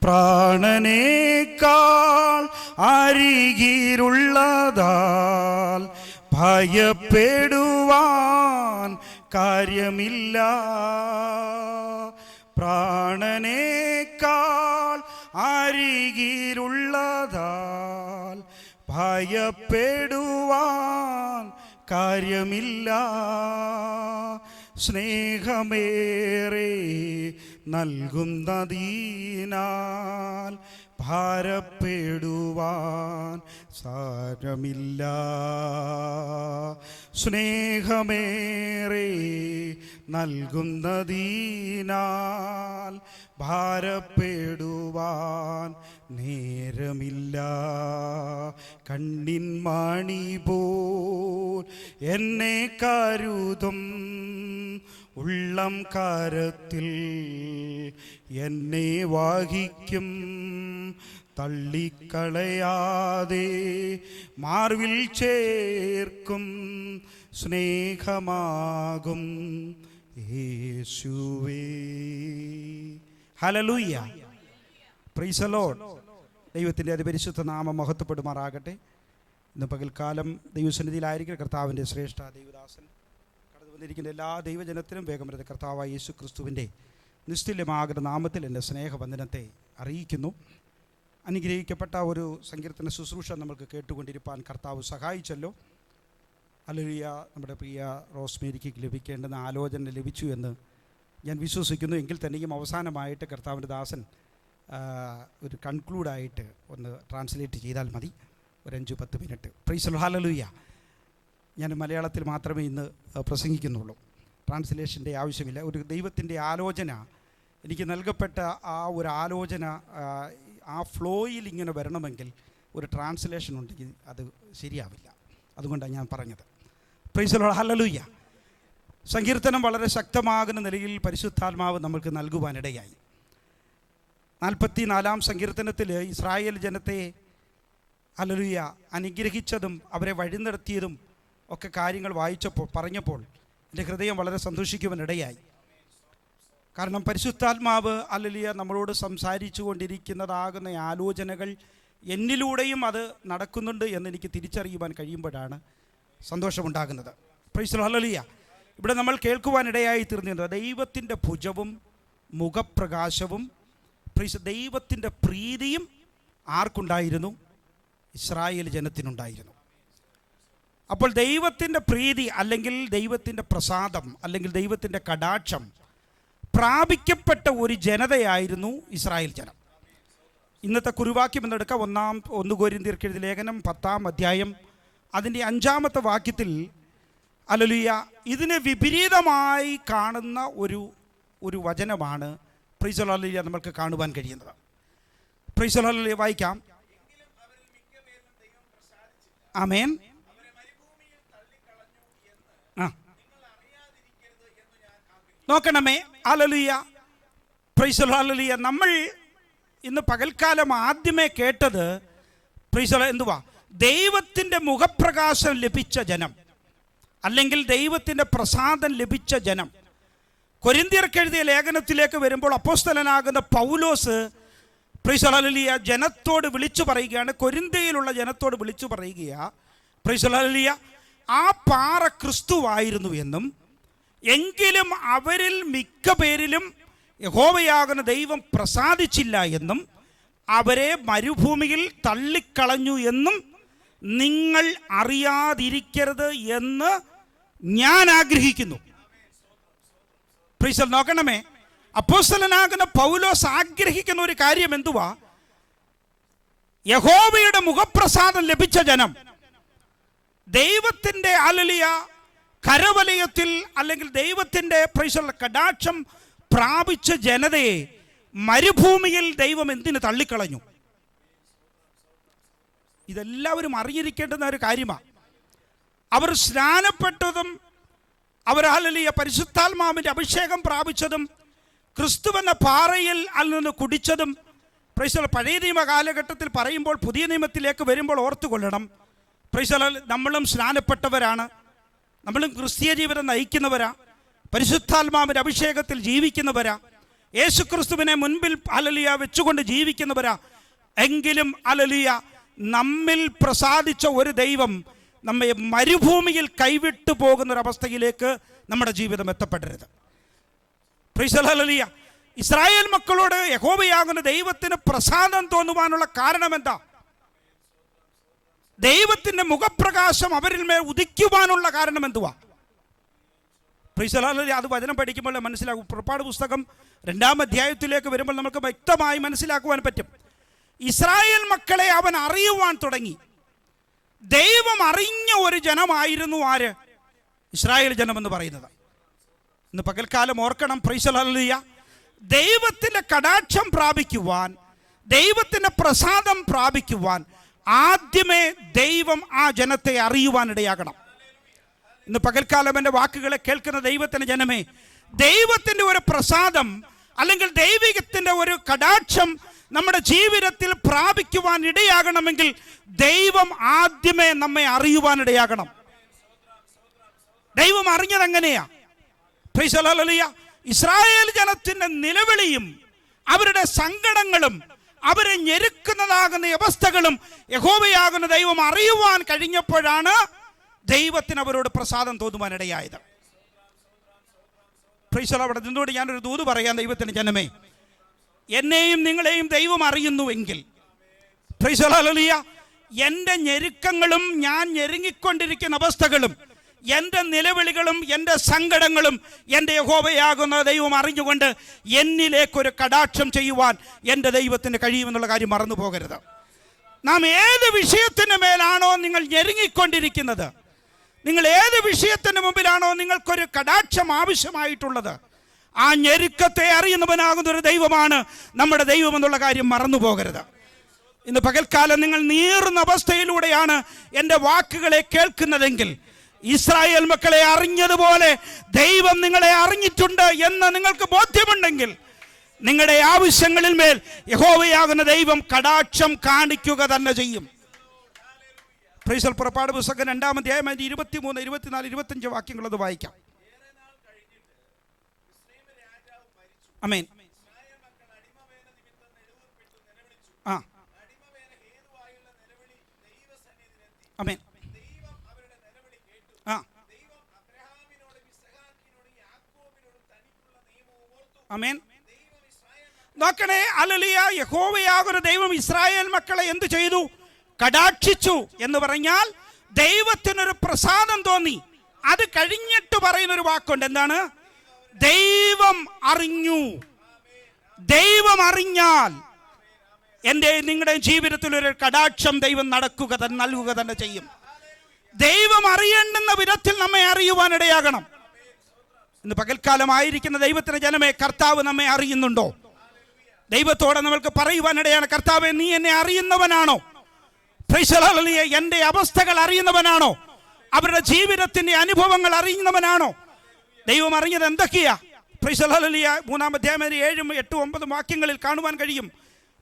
പ്രാണനേക്കാൾ അരികിലുള്ളതാൽ ഭയപ്പെടുവാൻ കാര്യമില്ല. പ്രാണനേക്കാൾ അരികിലുള്ളതാൽ ഭയപ്പെടുവാൻ കാര്യമില്ല. സ്നേഹമേറെ നൽകുന്നതിനാൽ ഭാരപ്പെടുവാൻ സാരമില്ല. സ്നേഹമേറെ നൽകുന്നതിനാൽ ഭാരപ്പെടുവാൻ നേരമില്ല. കണ്ണിൻ മണി പോൽ എന്നെ കരുതും ഉള്ളം കരത്തിൽ എന്നെ വഹിക്കും. തള്ളിക്കളയാതെ മാർവിൽ ചേർക്കും സ്നേഹമാകും യേശുവേ. Hallelujah, praise the Lord. ദൈവത്തിൻ്റെ അതിപരിശുദ്ധ നാമം മഹത്വപ്പെടുമാറാകട്ടെ. ഇന്ന് പകൽക്കാലം ദൈവസന്നിധിയിലായിരിക്കും കർത്താവിൻ്റെ ശ്രേഷ്ഠ ദൈവദാസൻ കടന്നു വന്നിരിക്കുന്ന എല്ലാ ദൈവജനത്തിനും വേഗം വരുന്ന കർത്താവായ യേശു ക്രിസ്തുവിൻ്റെ നിസ്തുല്യമാകുന്ന നാമത്തിൽ എൻ്റെ സ്നേഹവന്ദനത്തെ അറിയിക്കുന്നു. അനുഗ്രഹിക്കപ്പെട്ട ഒരു സങ്കീർത്തന ശുശ്രൂഷ നമുക്ക് കേട്ടുകൊണ്ടിരിക്കാൻ കർത്താവ് സഹായിച്ചല്ലോ. ഹല്ലേലൂയ. നമ്മുടെ പ്രിയ റോസ്മേരിക്ക് ലഭിക്കേണ്ടുന്ന ആലോചന ലഭിച്ചു എന്ന് ഞാൻ വിശ്വസിക്കുന്നു. എങ്കിൽ തന്നെയും അവസാനമായിട്ട് കർത്താവിൻ്റെ ദാസൻ ഒരു കൺക്ലൂഡായിട്ട് ഒന്ന് ട്രാൻസ്ലേറ്റ് ചെയ്താൽ മതി, ഒരു 5-10 മിനിറ്റ്. Price the Lord. ഹല്ലേലൂയ. ഞാൻ മലയാളത്തിൽ മാത്രമേ ഇന്ന് പ്രസംഗിക്കുന്നുള്ളൂ, ട്രാൻസ്ലേഷൻ്റെ ആവശ്യമില്ല. ഒരു ദൈവത്തിൻ്റെ ആലോചന എനിക്ക് നൽകപ്പെട്ട ആ ഒരു ആലോചന ആ ഫ്ലോയിൽ ഇങ്ങനെ വരണമെങ്കിൽ ഒരു ട്രാൻസ്ലേഷൻ ഉണ്ടെങ്കിൽ അത് ശരിയാവില്ല. അതുകൊണ്ടാണ് ഞാൻ പറഞ്ഞത്. Price the Lord. ഹല്ലേലൂയ. സങ്കീർത്തനം വളരെ ശക്തമാകുന്ന നിലയിൽ പരിശുദ്ധാത്മാവ് നമുക്ക് നൽകുവാനിടയായി. 44-ാം സങ്കീർത്തനത്തിൽ ഇസ്രായേൽ ജനത്തെ ഹല്ലേലൂയ അനുഗ്രഹിച്ചതും അവരെ വഴിനിർത്തിയതും ഒക്കെ കാര്യങ്ങൾ പറഞ്ഞപ്പോൾ എൻ്റെ ഹൃദയം വളരെ സന്തോഷിക്കുവാനിടയായി. കാരണം പരിശുദ്ധാത്മാവ് ഹല്ലേലൂയ നമ്മളോട് സംസാരിച്ചു കൊണ്ടിരിക്കുന്നതാകുന്ന ആലോചനകൾ എന്നിലൂടെയും അത് നടക്കുന്നുണ്ട് എന്നെനിക്ക് തിരിച്ചറിയുവാൻ കഴിയുമ്പോഴാണ് സന്തോഷമുണ്ടാകുന്നത്. Praise the Lord. ഹല്ലേലൂയ. ഇവിടെ നമ്മൾ കേൾക്കുവാനിടയായി തീർന്നിരുന്നത് ദൈവത്തിൻ്റെ ഭുജവും മുഖപ്രകാശവും ദൈവത്തിൻ്റെ പ്രീതിയും ആർക്കുണ്ടായിരുന്നു? ഇസ്രായേൽ ജനത്തിനുണ്ടായിരുന്നു. അപ്പോൾ ദൈവത്തിൻ്റെ പ്രീതി അല്ലെങ്കിൽ ദൈവത്തിൻ്റെ പ്രസാദം അല്ലെങ്കിൽ ദൈവത്തിൻ്റെ കടാക്ഷം പ്രാപിക്കപ്പെട്ട ഒരു ജനതയായിരുന്നു ഇസ്രായേൽ ജനം. ഇന്നത്തെ കുറുവാക്യം എന്നെടുക്കുക. 1 കൊരിന്ത്യർക്ക് എഴുതിയ ലേഖനം 10-ാം അധ്യായം അതിൻ്റെ 5-ാമത്തെ വാക്യത്തിൽ ഹല്ലേലൂയ ഇതിന് വിപരീതമായി കാണുന്ന ഒരു വചനമാണ് പ്രൈസ് ദി ലോർഡ് നമുക്ക് കാണുവാൻ കഴിയുന്നത്. Praise the Lord. വായിക്കാം. ആമേൻ. നോക്കണമേ. ഹല്ലേലൂയ. Praise the Lord. ഹല്ലേലൂയ. നമ്മൾ ഇന്ന് പകൽക്കാലം ആദ്യമേ കേട്ടത് പ്രൈസ് ദി ലോർഡ് എന്തുവാ? ദൈവത്തിൻ്റെ മുഖപ്രകാശം ലഭിച്ച ജനം അല്ലെങ്കിൽ ദൈവത്തിൻ്റെ പ്രസാദം ലഭിച്ച ജനം. കൊരിന്ത്യർക്ക് എഴുതിയ ലേഖനത്തിലേക്ക് വരുമ്പോൾ അപ്പോസ്തലനാകുന്ന പൗലോസ് പ്രൈസ് ദി ലോർഡ് ഹല്ലേലൂയ ജനത്തോട് വിളിച്ചു പറയുകയാണ്, കൊരിന്ത്യയിലുള്ള ജനത്തോട് വിളിച്ചു പറയുക പ്രൈസ് ദി ലോർഡ് ഹല്ലേലൂയ ആ പാറ ക്രിസ്തുവായിരുന്നു എന്നും എങ്കിലും അവരിൽ മിക്ക പേരിലും യഹോവയാകുന്ന ദൈവം പ്രസാദിച്ചില്ല എന്നും അവരെ മരുഭൂമിയിൽ തള്ളിക്കളഞ്ഞു എന്നും നിങ്ങൾ അറിയാതിരിക്കരുത് എന്ന് ഞാൻ ആഗ്രഹിക്കുന്നു. Praise the Lord. നോക്കണമേ, അപ്പോസ്തലനാകുന്ന പൗലോസ് ആഗ്രഹിക്കുന്ന ഒരു കാര്യം എന്തുവാ? യഹോവയുടെ മുഖപ്രസാദം ലഭിച്ച ജനം ദൈവത്തിൻ്റെ ഹല്ലേലൂയ കരവലയത്തിൽ അല്ലെങ്കിൽ ദൈവത്തിൻ്റെ പ്രൈസ് ദി ലോർഡ് കടാക്ഷം പ്രാപിച്ച ജനതയെ മരുഭൂമിയിൽ ദൈവം എന്തിന് തള്ളിക്കളഞ്ഞു? ഇതെല്ലാവരും അറിഞ്ഞിരിക്കേണ്ടുന്ന ഒരു കാര്യമാണ്. അവർ സ്നാനപ്പെട്ടതും അവർ ഹല്ലേലൂയ പരിശുദ്ധാത്മാവിൻ്റെ അഭിഷേകം പ്രാപിച്ചതും ക്രിസ്തുവെന്ന പാറയിൽ നിന്ന് കുടിച്ചതും പ്രൈസ് ദി ലോർഡ് പഴയ നിയമ കാലഘട്ടത്തിൽ പറയുമ്പോൾ പുതിയ നിയമത്തിലേക്ക് വരുമ്പോൾ ഓർത്തുകൊള്ളണം. പ്രൈസ് ദി ലോർഡ് നമ്മളും സ്നാനപ്പെട്ടവരാണ്, നമ്മളും ക്രിസ്തീയ ജീവിതം നയിക്കുന്നവരാ, പരിശുദ്ധാത്മാവിൻ്റെ അഭിഷേകത്തിൽ ജീവിക്കുന്നവരാ. യേശുക്രിസ്തുവിനെ മുൻപിൽ ഹല്ലേലൂയ വെച്ചുകൊണ്ട് ജീവിക്കുന്നവരാ. എങ്കിലും ഹല്ലേലൂയ നമ്മിൽ പ്രസാദിച്ച ഒരു ദൈവം നമ്മെ മരുഭൂമിയിൽ കൈവിട്ടു പോകുന്നൊരവസ്ഥയിലേക്ക് നമ്മുടെ ജീവിതം എത്തപ്പെടരുത്. പ്രൈസ് ദി ഹല്ലേലൂയ. ഇസ്രായേൽ മക്കളോട് യഹോവയാകുന്ന ദൈവത്തിന് പ്രസാദം തോന്നുവാനുള്ള കാരണം എന്താ? ദൈവത്തിന്റെ മുഖപ്രകാശം അവരിൽ മേൽ ഉദിക്കുവാനുള്ള കാരണം എന്തുവാ? Price the hallelujah. അത് വചനം പഠിക്കുമ്പോൾ മനസ്സിലാകും. പുറപ്പാട് പുസ്തകം 2-ാം അധ്യായത്തിലേക്ക് വരുമ്പോൾ നമുക്ക് വ്യക്തമായി മനസ്സിലാക്കുവാൻ പറ്റും. ഇസ്രായേൽ മക്കളെ അവൻ അറിയുവാൻ തുടങ്ങി. ദൈവം അറിഞ്ഞ ഒരു ജനമായിരുന്നു ആര്? ഇസ്രായേൽ ജനമെന്ന് പറയുന്നത്. ഇന്ന് പകൽക്കാലം ഓർക്കണം. Price the hallelujah. ദൈവത്തിൻ്റെ കടാക്ഷം പ്രാപിക്കുവാൻ, ദൈവത്തിൻ്റെ പ്രസാദം പ്രാപിക്കുവാൻ ആദ്യമേ ദൈവം ആ ജനത്തെ അറിയുവാനിടയാകണം. ഇന്ന് പകൽക്കാലം എൻ്റെ വാക്കുകളെ കേൾക്കുന്ന ദൈവത്തിൻ്റെ ജനമേ, ദൈവത്തിൻ്റെ ഒരു പ്രസാദം അല്ലെങ്കിൽ ദൈവികത്തിൻ്റെ ഒരു കടാക്ഷം നമ്മുടെ ജീവിതത്തിൽ പ്രാപിക്കുവാൻ ഇടയാകണമെങ്കിൽ ദൈവം ആദ്യമേ നമ്മെ അറിയുവാനിടയാകണം. ദൈവം അറിഞ്ഞതെങ്ങനെയാ? പ്രൈസ് ദി ഹല്ലേലൂയ. ഇസ്രായേൽ ജനത്തിൻ്റെ നിലവിളിയും അവരുടെ സങ്കടങ്ങളും അവരെ ഞെരുക്കുന്നതാകുന്ന അവസ്ഥകളും യഹോവയാകുന്ന ദൈവം അറിയുവാൻ കഴിഞ്ഞപ്പോഴാണ് ദൈവത്തിന് അവരോട് പ്രസാദം തോന്നുവാനിടയായത്. Price the hallelujah. അവിടെ നിന്നോട് ഞാനൊരു ദൂത് പറയാം ദൈവത്തിൻ്റെ ജനമേ. എന്നെയും നിങ്ങളെയും ദൈവം അറിയുന്നുവെങ്കിൽ, പ്രൈസ് ദി ഹല്ലേലൂയ, എൻ്റെ ഞെരുക്കങ്ങളും ഞാൻ ഞെരുങ്ങിക്കൊണ്ടിരിക്കുന്ന അവസ്ഥകളും എൻ്റെ നിലവിളികളും എൻ്റെ സങ്കടങ്ങളും എൻ്റെ യഹോവയാകുന്ന ദൈവം അറിഞ്ഞുകൊണ്ട് എന്നിലേക്കൊരു കടാക്ഷം ചെയ്യുവാൻ എൻ്റെ ദൈവത്തിന് കഴിയുമെന്നുള്ള കാര്യം മറന്നു പോകരുത്. നാം ഏത് വിഷയത്തിന് മേലാണോ നിങ്ങൾ ഞെരുങ്ങിക്കൊണ്ടിരിക്കുന്നത്, നിങ്ങൾ ഏത് വിഷയത്തിന് മുമ്പിലാണോ നിങ്ങൾക്കൊരു കടാക്ഷം ആവശ്യമായിട്ടുള്ളത്, ആ ഞെരുക്കത്തെ അറിയുന്നവനാകുന്ന ഒരു ദൈവമാണ് നമ്മുടെ ദൈവം എന്നുള്ള കാര്യം മറന്നു പോകരുത്. ഇന്ന് പകൽക്കാലം നിങ്ങൾ നീറുന്ന അവസ്ഥയിലൂടെയാണ് എൻ്റെ വാക്കുകളെ കേൾക്കുന്നതെങ്കിൽ, ഇസ്രായേൽ മക്കളെ അറിഞ്ഞതുപോലെ ദൈവം നിങ്ങളെ അറിഞ്ഞിട്ടുണ്ട് എന്ന് നിങ്ങൾക്ക് ബോധ്യമുണ്ടെങ്കിൽ, നിങ്ങളുടെ ആവശ്യങ്ങളിൽ മേൽ യഹോവയാകുന്ന ദൈവം കടാക്ഷം കാണിക്കുക തന്നെ ചെയ്യും. Price the hallelujah. പുറപ്പാട് പുസ്തകം 2-ാം അധ്യായം 23, 24, 25 വാക്യങ്ങൾ അത് വായിക്കാം. ആമേൻ. ആ ആമേൻ. ആ ആമേൻ. നോക്കണേ, ഹല്ലേലൂയ. യഹോവയാകുന്ന ദൈവം ഇസ്രായേൽ മക്കളെ എന്ത് ചെയ്തു? കടാക്ഷിച്ചു എന്ന് പറഞ്ഞാൽ ദൈവത്തിനൊരു പ്രസാദം തോന്നി. അത് കഴിഞ്ഞിട്ട് പറയുന്നൊരു വാക്കുണ്ട്. എന്താണ്? ദൈവം അറിഞ്ഞു. ദൈവം അറിഞ്ഞാൽ എൻ്റെ നിങ്ങളുടെ ജീവിതത്തിൽ ഒരു കടാക്ഷം ദൈവം നൽകുക തന്നെ ചെയ്യും. ദൈവം അറിയേണ്ടുന്ന വിധത്തിൽ നമ്മെ അറിയുവാനിടയാകണം. ഇന്ന് പകൽക്കാലമായിരിക്കുന്ന ദൈവത്തിന്റെ ജനമേ, കർത്താവ് നമ്മെ അറിയുന്നുണ്ടോ? ദൈവത്തോടെ നമ്മൾക്ക് പറയുവാനിടയാണ്, കർത്താവേ, നീ എന്നെ അറിയുന്നവനാണോ? Price the hallelujah. എൻ്റെ അവസ്ഥകൾ അറിയുന്നവനാണോ? അവരുടെ ജീവിതത്തിന്റെ അനുഭവങ്ങൾ അറിയുന്നവനാണോ? ദൈവം അറിഞ്ഞത് എന്തൊക്കെയാ? Price the hallelujah. 3-ാം അധ്യായം 7, 8, 9 വാക്യങ്ങളിൽ കാണുവാൻ കഴിയും.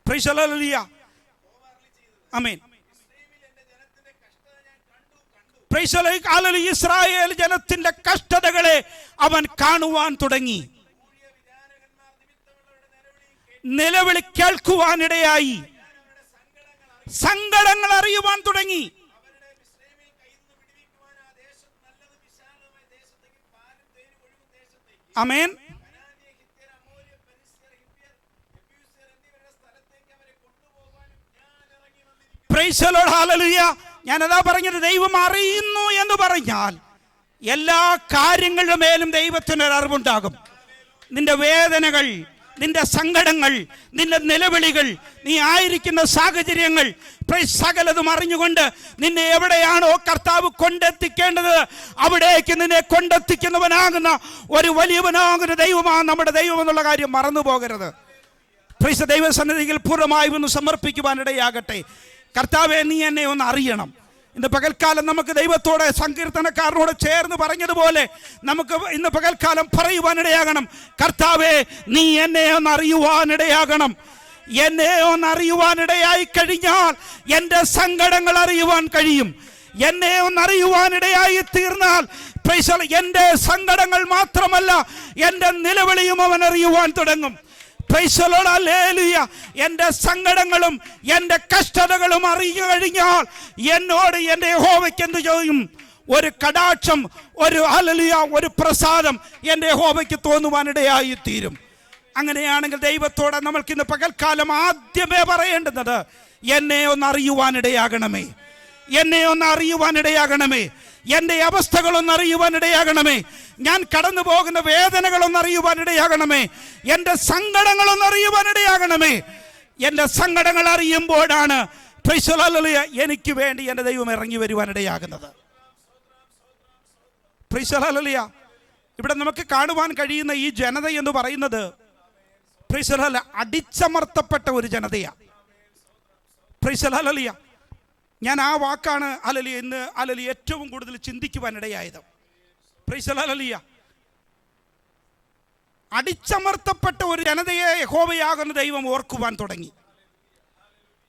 Price the hallelujah. Amen. Praise the ഹല്ലേലൂയ. ഇസ്രായേൽ ജനത്തിന്റെ കഷ്ടതകളെ അവൻ കാണുവാൻ തുടങ്ങി. നിലവിളി കേൾക്കുവാനിടയായി. സങ്കടങ്ങൾ അറിയുവാൻ തുടങ്ങി. ആമേൻ. Praise the Lord. ഹല്ലേലൂയ. ഞാനതാ പറഞ്ഞത്, ദൈവം അറിയുന്നു എന്ന് പറഞ്ഞാൽ എല്ലാ കാര്യങ്ങളുടെ മേലും ദൈവത്തിനൊരു അറിവുണ്ടാകും. നിന്റെ വേദനകൾ, നിന്റെ സങ്കടങ്ങൾ, നിന്റെ നിലവിളികൾ, നീ ആയിരിക്കുന്ന സാഹചര്യങ്ങൾ, സകലതും അറിഞ്ഞുകൊണ്ട് നിന്നെ എവിടെയാണോ കർത്താവ് കൊണ്ടെത്തിക്കേണ്ടത് അവിടേക്ക് നിന്നെ കൊണ്ടെത്തിക്കുന്നവനാകുന്ന ഒരു വലിയവനാകുന്ന ദൈവമാണ് നമ്മുടെ ദൈവം എന്നുള്ള കാര്യം മറന്നു പോകരുത്. പ്രൈസ് ദൈവസന്നിധിയിൽ പൂർണ്ണമായി ഒന്ന് സമർപ്പിക്കുവാനിടയാകട്ടെ. കർത്താവെ, നീ എന്നെ ഒന്ന് അറിയണം. ഇന്ന് പകൽക്കാലം നമുക്ക് ദൈവത്തോടെ സങ്കീർത്തനക്കാരനോട് ചേർന്ന് പറഞ്ഞതുപോലെ നമുക്ക് ഇന്ന് പകൽക്കാലം പറയുവാനിടയാകണം, കർത്താവെ, നീ എന്നെ ഒന്ന് അറിയുവാനിടയാകണം. എന്നെ ഒന്ന് അറിയുവാനിടയായി കഴിഞ്ഞാൽ എൻ്റെ സങ്കടങ്ങൾ അറിയുവാൻ കഴിയും. എന്നെ ഒന്ന് അറിയുവാനിടയായി തീർന്നാൽ എൻ്റെ സങ്കടങ്ങൾ മാത്രമല്ല, എൻ്റെ നിലവിളിയും അവൻ അറിയുവാൻ തുടങ്ങും. Price the Lord, hallelujah. എൻ്റെ സങ്കടങ്ങളും എൻ്റെ കഷ്ടതകളും അറിഞ്ഞു കഴിഞ്ഞാൽ എന്നോട് എൻ്റെ യഹോവയ്ക്ക് എന്ത് ചെയ്യും? ഒരു കടാക്ഷം, ഒരു ഹല്ലേലൂയ, ഒരു പ്രസാദം എൻ്റെ യഹോവയ്ക്ക് തോന്നുവാനിടയായി തീരും. അങ്ങനെയാണെങ്കിൽ ദൈവത്തോടെ നമ്മൾക്ക് ഇന്ന് പകൽക്കാലം ആദ്യമേ പറയേണ്ടുന്നത്, എന്നെ ഒന്ന് അറിയുവാനിടയാകണമേ, എന്നെ ഒന്ന് അറിയുവാനിടയാകണമേ, എൻ്റെ അവസ്ഥകളൊന്ന് അറിയുവാനിടയാകണമേ, ഞാൻ കടന്നു പോകുന്ന വേദനകളൊന്ന് അറിയുവാനിടയാകണമേ, എൻ്റെ സങ്കടങ്ങളൊന്ന് അറിയുവാനിടയാകണമേ. എൻ്റെ സങ്കടങ്ങൾ അറിയുമ്പോഴാണ് പ്രൈസ് ദി ലോർഡ്, ഹല്ലേലൂയ, എനിക്ക് വേണ്ടി എൻ്റെ ദൈവം ഇറങ്ങി വരുവാനിടയാകുന്നത്. പ്രൈസ് ദി ലോർഡ്, ഹല്ലേലൂയ. ഇവിടെ നമുക്ക് കാണുവാൻ കഴിയുന്ന ഈ ജനത എന്ന് പറയുന്നത് പ്രൈസ് ദി ലോർഡ്, അടിച്ചമർത്തപ്പെട്ട ഒരു ജനതയാണ്. പ്രൈസ് ദി ലോർഡ്, ഹല്ലേലൂയ. ഞാൻ ആ വാക്കാണ് ഹല്ലേലൂയ ഇന്ന് ഹല്ലേലൂയ ഏറ്റവും കൂടുതൽ ചിന്തിക്കുവാനിടയായത്. പ്രൈസ് ദി ലോർഡ്, ഹല്ലേലൂയ. അടിച്ചമർത്തപ്പെട്ട ഒരു ജനതയെ യഹോവയാകുന്ന ദൈവം ഓർക്കുവാൻ തുടങ്ങി.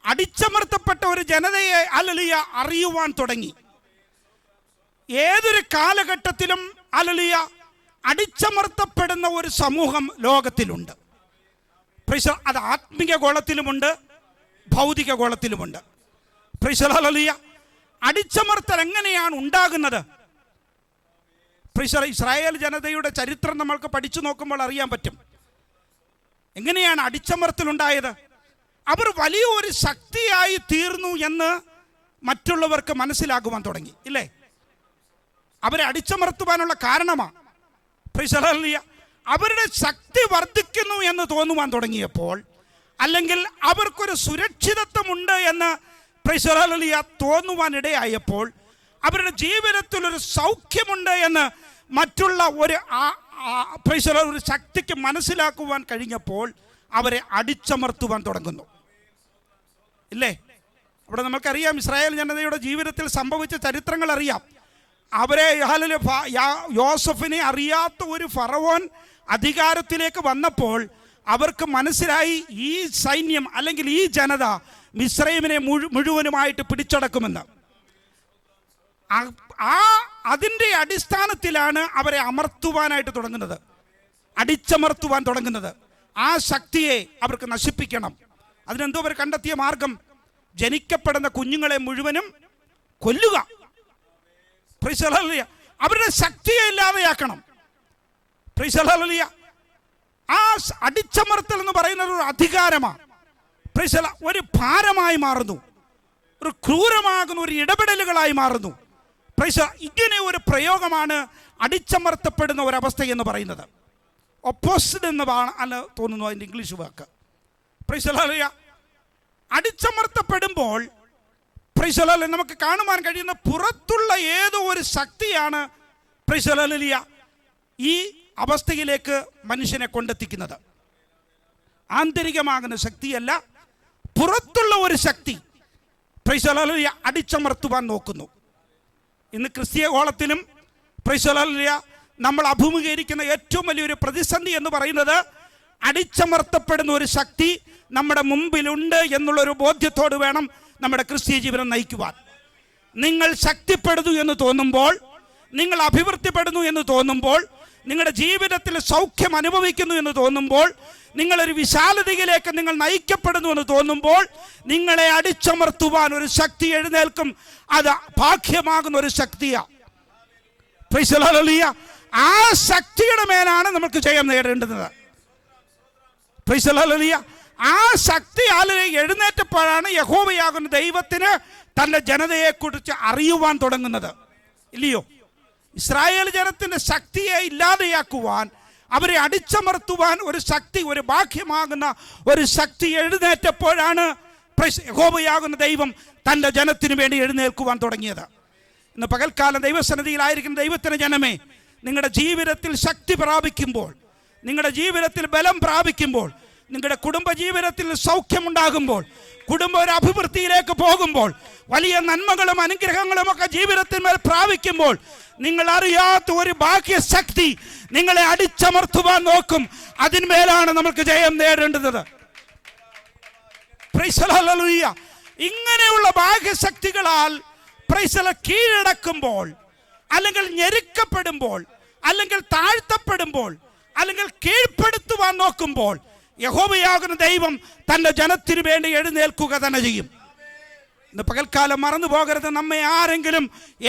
അടിച്ചമർത്തപ്പെട്ട ഒരു ജനതയെ ഹല്ലേലൂയ അറിയുവാൻ തുടങ്ങി. ഏതൊരു കാലഘട്ടത്തിലും ഹല്ലേലൂയ അടിച്ചമർത്തപ്പെടുന്ന ഒരു സമൂഹം ലോകത്തിലുണ്ട്. അത് ആത്മീയ ഗോളത്തിലുമുണ്ട്, ഭൗതിക ഗോളത്തിലുമുണ്ട്. പ്രൈസ് ദി ലോർഡ്, ഹല്ലേലൂയ. അടിച്ചമർത്തൽ എങ്ങനെയാണ് ഉണ്ടാകുന്നത്? ഇസ്രായേൽ ജനതയുടെ ചരിത്രം നമ്മൾക്ക് പഠിച്ചു നോക്കുമ്പോൾ അറിയാൻ പറ്റും എങ്ങനെയാണ് അടിച്ചമർത്തൽ ഉണ്ടായത്. അവർ വലിയൊരു ശക്തിയായി തീർന്നു എന്ന് മറ്റുള്ളവർക്ക് മനസ്സിലാകുവാൻ തുടങ്ങി, ഇല്ലേ? അവരെ അടിച്ചമർത്തുവാനുള്ള കാരണമാണ് പ്രൈസ് ദി ലോർഡ്, ഹല്ലേലൂയ. അവരുടെ ശക്തി വർദ്ധിക്കുന്നു എന്ന് തോന്നുവാൻ തുടങ്ങിയപ്പോൾ, അല്ലെങ്കിൽ അവർക്കൊരു സുരക്ഷിതത്വമുണ്ട് എന്ന് പ്രൈസ് ദി ലോർഡ്, ഹല്ലേലൂയ തോന്നുവാനിടയായപ്പോൾ, അവരുടെ ജീവിതത്തിൽ ഒരു സൗഖ്യമുണ്ട് എന്ന് മറ്റുള്ള ഒരു പ്രൈസ് ദി ലോർഡ് ഒരു ശക്തിക്ക് മനസ്സിലാക്കുവാൻ കഴിഞ്ഞപ്പോൾ അവരെ അടിച്ചമർത്തുവാൻ തുടങ്ങുന്നു, ഇല്ലേ? അവിടെ നമുക്കറിയാം ഇസ്രായേൽ ജനതയുടെ ജീവിതത്തിൽ സംഭവിച്ച ചരിത്രങ്ങൾ അറിയാം. അവരെ യോസഫിനെ അറിയാത്ത ഒരു ഫറവോൻ അധികാരത്തിലേക്ക് വന്നപ്പോൾ അവർക്ക് മനസ്സിലായി ഈ സൈന്യം അല്ലെങ്കിൽ ഈ ജനത മിസ്രൈമിനെ മുഴുവനുമായിട്ട് പിടിച്ചടക്കുമെന്ന്. അതിൻ്റെ അടിസ്ഥാനത്തിലാണ് അവരെ അമർത്തുവാനായിട്ട് തുടങ്ങുന്നത്, അടിച്ചമർത്തുവാൻ തുടങ്ങുന്നത്. ആ ശക്തിയെ അവർക്ക് നശിപ്പിക്കണം. അതിനെന്തോ അവർ കണ്ടെത്തിയ മാർഗം, ജനിക്കപ്പെടുന്ന കുഞ്ഞുങ്ങളെ മുഴുവനും കൊല്ലുക. പ്രൈസ് ദി ലോർഡ്, ഹല്ലേലൂയ. അവരുടെ ശക്തിയെ ഇല്ലാതെയാക്കണം. പ്രൈസ് ദി ലോർഡ്, ഹല്ലേലൂയ. ആ അടിച്ചമർത്തൽ എന്ന് പറയുന്നത് ഒരു അധികാരമാണ്. പ്രൈസ് ദി ലോർഡ്, ഒരു ഭാരമായി മാറുന്നു, ഒരു ക്രൂരമാകുന്ന ഒരു ഇടപെടലുകളായി മാറുന്നു. പ്രൈസ് ദി ലോർഡ്, ഇങ്ങനെ ഒരു പ്രയോഗമാണ് അടിച്ചമർത്തപ്പെടുന്ന ഒരവസ്ഥ എന്ന് പറയുന്നത്. ഒപ്പോസിറ്റ് എന്ന് അല്ല തോന്നുന്നു അതിൻ്റെ ഇംഗ്ലീഷ് വാക്ക്. പ്രൈസ് ദി ലോർഡ്, ഹല്ലേലൂയ. അടിച്ചമർത്തപ്പെടുമ്പോൾ പ്രൈസ് ദി ലോർഡ് നമുക്ക് കാണുവാൻ കഴിയുന്ന പുറത്തുള്ള ഏതോ ഒരു ശക്തിയാണ് പ്രൈസ് ദി ലോർഡ്, ഹല്ലേലൂയ ഈ അവസ്ഥയിലേക്ക് മനുഷ്യനെ കൊണ്ടെത്തിക്കുന്നത്. ആന്തരികമാകുന്ന ശക്തിയല്ല, പുറത്തുള്ള ഒരു ശക്തി പ്രൈസ് ദി ലോർഡ്, ഹല്ലേലൂയ അടിച്ചമർത്തുവാൻ നോക്കുന്നു. ഇന്ന് ക്രിസ്തീയ ഗോളത്തിലും പ്രൈസ് ദി ലോർഡ്, ഹല്ലേലൂയ നമ്മൾ അഭിമുഖീകരിക്കുന്ന ഏറ്റവും വലിയൊരു പ്രതിസന്ധി എന്ന് പറയുന്നത് അടിച്ചമർത്തപ്പെടുന്ന ഒരു ശക്തി നമ്മുടെ മുമ്പിലുണ്ട് എന്നുള്ളൊരു ബോധ്യത്തോട് വേണം നമ്മുടെ ക്രിസ്തീയ ജീവിതം നയിക്കുവാൻ. നിങ്ങൾ ശക്തിപ്പെടുന്നു എന്ന് തോന്നുമ്പോൾ, നിങ്ങൾ അഭിവൃദ്ധിപ്പെടുന്നു എന്ന് തോന്നുമ്പോൾ, നിങ്ങളുടെ ജീവിതത്തിൽ സൗഖ്യം അനുഭവിക്കുന്നു എന്ന് തോന്നുമ്പോൾ, നിങ്ങളൊരു വിശാലതയിലേക്ക് നിങ്ങൾ നയിക്കപ്പെടുന്നു എന്ന് തോന്നുമ്പോൾ, നിങ്ങളെ അടിച്ചമർത്തുവാൻ ഒരു ശക്തി എഴുന്നേൽക്കും. അത് ഭാഗ്യമാകുന്ന ഒരു ശക്തിയാണ്. പ്രൈസ് ദി ലോർഡ്, ഹല്ലേലൂയ. ആ ശക്തിയുടെ മേലാണ് നമുക്ക് ജയം നേടേണ്ടത്. പ്രൈസ് ദി ലോർഡ്, ഹല്ലേലൂയ. ആ ശക്തി എഴുന്നേറ്റപ്പോഴാണ് യഹോവയാകുന്ന ദൈവത്തിന് തൻ്റെ ജനതയെക്കുറിച്ച് അറിയുവാൻ തുടങ്ങുന്നത്, ഇല്ലയോ? ഇസ്രായേൽ ജനത്തിൻ്റെ ശക്തിയെ ഇല്ലാതെയാക്കുവാൻ, അവരെ അടിച്ചമർത്തുവാൻ ഒരു ശക്തി, ഒരു ബാഹ്യമാകുന്ന ഒരു ശക്തി എഴുന്നേറ്റപ്പോഴാണ് യഹോവയാകുന്ന ദൈവം തൻ്റെ ജനത്തിന് വേണ്ടി എഴുന്നേൽക്കുവാൻ തുടങ്ങിയത്. ഇന്ന് പകൽക്കാലം ദൈവസന്നിധിയിലായിരിക്കുന്ന ദൈവത്തിൻ്റെ ജനമേ, നിങ്ങളുടെ ജീവിതത്തിൽ ശക്തി പ്രാപിക്കുമ്പോൾ, നിങ്ങളുടെ ജീവിതത്തിൽ ബലം പ്രാപിക്കുമ്പോൾ, നിങ്ങളുടെ കുടുംബ ജീവിതത്തിൽ സൗഖ്യമുണ്ടാകുമ്പോൾ, കുടുംബ ഒരു അഭിവൃദ്ധിയിലേക്ക് പോകുമ്പോൾ, വലിയ നന്മകളും അനുഗ്രഹങ്ങളും ഒക്കെ ജീവിതത്തിൽ മേൽ പ്രാപിക്കുമ്പോൾ, നിങ്ങൾ അറിയാത്ത ഒരു ബാഹ്യശക്തി നിങ്ങളെ അടിച്ചമർത്തുവാൻ നോക്കും. അതിന്മേലാണ് നമുക്ക് ജയം നേടേണ്ടത്. Price the Lord, hallelujah. ഇങ്ങനെയുള്ള ബാഹ്യശക്തികളാൽ പ്രൈസ് ദി ലോർഡ് കീഴടക്കുമ്പോൾ, അല്ലെങ്കിൽ ഞെരുക്കപ്പെടുമ്പോൾ, അല്ലെങ്കിൽ താഴ്ത്തപ്പെടുമ്പോൾ, അല്ലെങ്കിൽ കീഴ്പ്പെടുത്തുവാൻ നോക്കുമ്പോൾ, യഹോവയാകുന്ന ദൈവം തൻ്റെ ജനത്തിനു വേണ്ടി എഴുന്നേൽക്കുക തന്നെ ചെയ്യും. ഇന്ന് പകൽക്കാലം മറന്നു പോകരുത്. നമ്മെ ആരെങ്കിലും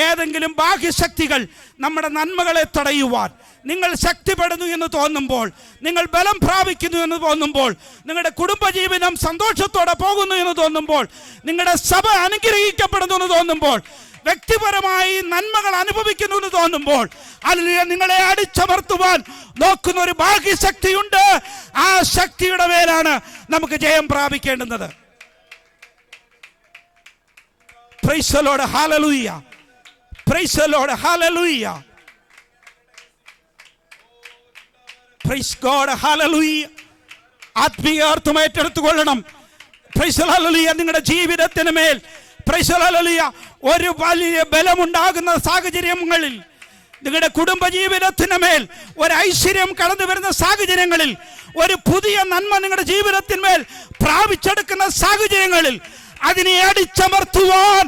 ഏതെങ്കിലും ബാഹ്യശക്തികൾ നമ്മുടെ നന്മകളെ തടയുവാൻ, നിങ്ങൾ ശക്തിപ്പെടുന്നു എന്ന് തോന്നുമ്പോൾ, നിങ്ങൾ ബലം പ്രാപിക്കുന്നു എന്ന് തോന്നുമ്പോൾ, നിങ്ങളുടെ കുടുംബജീവിതം സന്തോഷത്തോടെ പോകുന്നു എന്ന് തോന്നുമ്പോൾ, നിങ്ങളുടെ സഭ അനുഗ്രഹിക്കപ്പെടുന്നു എന്ന് തോന്നുമ്പോൾ, വ്യക്തിപരമായി നന്മകൾ അനുഭവിക്കുന്നു എന്ന് തോന്നുമ്പോൾ, അല്ലെങ്കിൽ നിങ്ങളെ അടിച്ചമർത്തുവാൻ നോക്കുന്ന ഒരു ബാഹ്യശക്തിയുണ്ട്. ആ ശക്തിയുടെ മേലാണ് നമുക്ക് ജയം പ്രാപിക്കേണ്ടുന്നത്. Praise the Lord, hallelujah. Praise the Lord, hallelujah. Praise God, hallelujah. ആത്മീയ അർത്ഥം ഏറ്റെടുത്തുകൊള്ളണം. Praise the Lord, hallelujah. നിങ്ങളുടെ ജീവിതത്തിന് മേൽ Praise the Lord, hallelujah, ഒരു വലിയ ബലമുണ്ടാകുന്ന സാഹചര്യങ്ങളിൽ, നിങ്ങളുടെ കുടുംബജീവിതത്തിന് മേൽ ഒരു ഐശ്വര്യം കടന്നു വരുന്ന സാഹചര്യങ്ങളിൽ, ഒരു പുതിയ നന്മ നിങ്ങളുടെ ജീവിതത്തിന്മേൽ പ്രാപിച്ചെടുക്കുന്ന സാഹചര്യങ്ങളിൽ, അതിനെ അടിച്ചമർത്തുവാൻ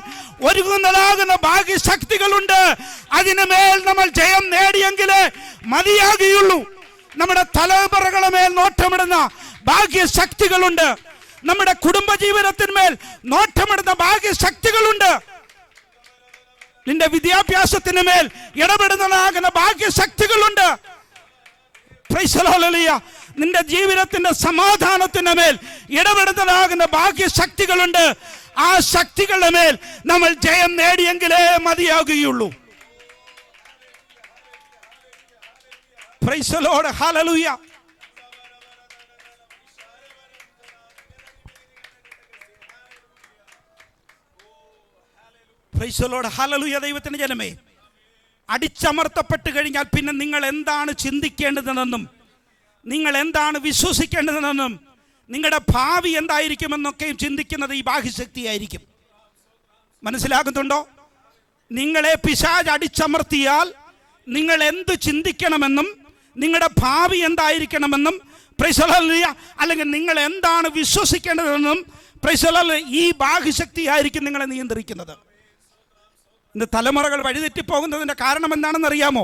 ഒരുങ്ങുന്നതാകുന്ന ഭാഗ്യശക്തികളുണ്ട്. അതിനുമേൽ നമ്മൾ ജയം നേടിയെങ്കിലേ മതിയാകുകയുള്ളൂ. നമ്മുടെ തലമുറകളെ മേൽ നോട്ടമിടുന്ന ഭാഗ്യശക്തികളുണ്ട്. നമ്മുടെ കുടുംബജീവിതത്തിന്മേൽ നോട്ടമിടുന്ന ഭാഗ്യശക്തികളുണ്ട്. നിന്റെ വിദ്യാഭ്യാസത്തിന് മേൽ ഇടപെടുന്നതാകുന്ന ഭാഗ്യശക്തികളുണ്ട്. പ്രൈസ് ദി ലോർഡ്, ഹല്ലേലൂയ. നിന്റെ ജീവിതത്തിന്റെ സമാധാനത്തിന് മേൽ ഇടപെടുന്നതാകുന്ന ഭാഗ്യശക്തികളുണ്ട്. ആ ശക്തികളുടെ മേൽ നമ്മൾ ജയം നേടിയെങ്കിലേ മതിയാകുകയുള്ളൂ. പ്രൈസ് ദി ലോർഡ്, ഹല്ലേലൂയ. പ്രൈസ് ദി ലോർഡ്, ഹല്ലേലൂയ. ദൈവത്തിന്റെ ജനമേ, അടിച്ചമർത്തപ്പെട്ട് കഴിഞ്ഞാൽ പിന്നെ നിങ്ങൾ എന്താണ് ചിന്തിക്കേണ്ടതെന്നും നിങ്ങൾ എന്താണ് വിശ്വസിക്കേണ്ടതെന്നും നിങ്ങളുടെ ഭാവി എന്തായിരിക്കുമെന്നൊക്കെയും ചിന്തിക്കുന്നത് ഈ ബാഹ്യശക്തിയായിരിക്കും. മനസ്സിലാകുന്നുണ്ടോ? നിങ്ങളെ പിശാച് അടിച്ചമർത്തിയാൽ നിങ്ങൾ എന്ത് ചിന്തിക്കണമെന്നും നിങ്ങളുടെ ഭാവി എന്തായിരിക്കണമെന്നും പ്രൈസ് ദി ലോർഡ്, അല്ലെങ്കിൽ നിങ്ങൾ എന്താണ് വിശ്വസിക്കേണ്ടതെന്നും പ്രൈസ് ദി ലോർഡ്, ഈ ബാഹ്യശക്തിയായിരിക്കും നിങ്ങളെ നിയന്ത്രിക്കുന്നത്. ഇന്ന് തലമുറകൾ വഴിതെറ്റിപ്പോകുന്നതിന്റെ കാരണം എന്താണെന്ന് അറിയാമോ?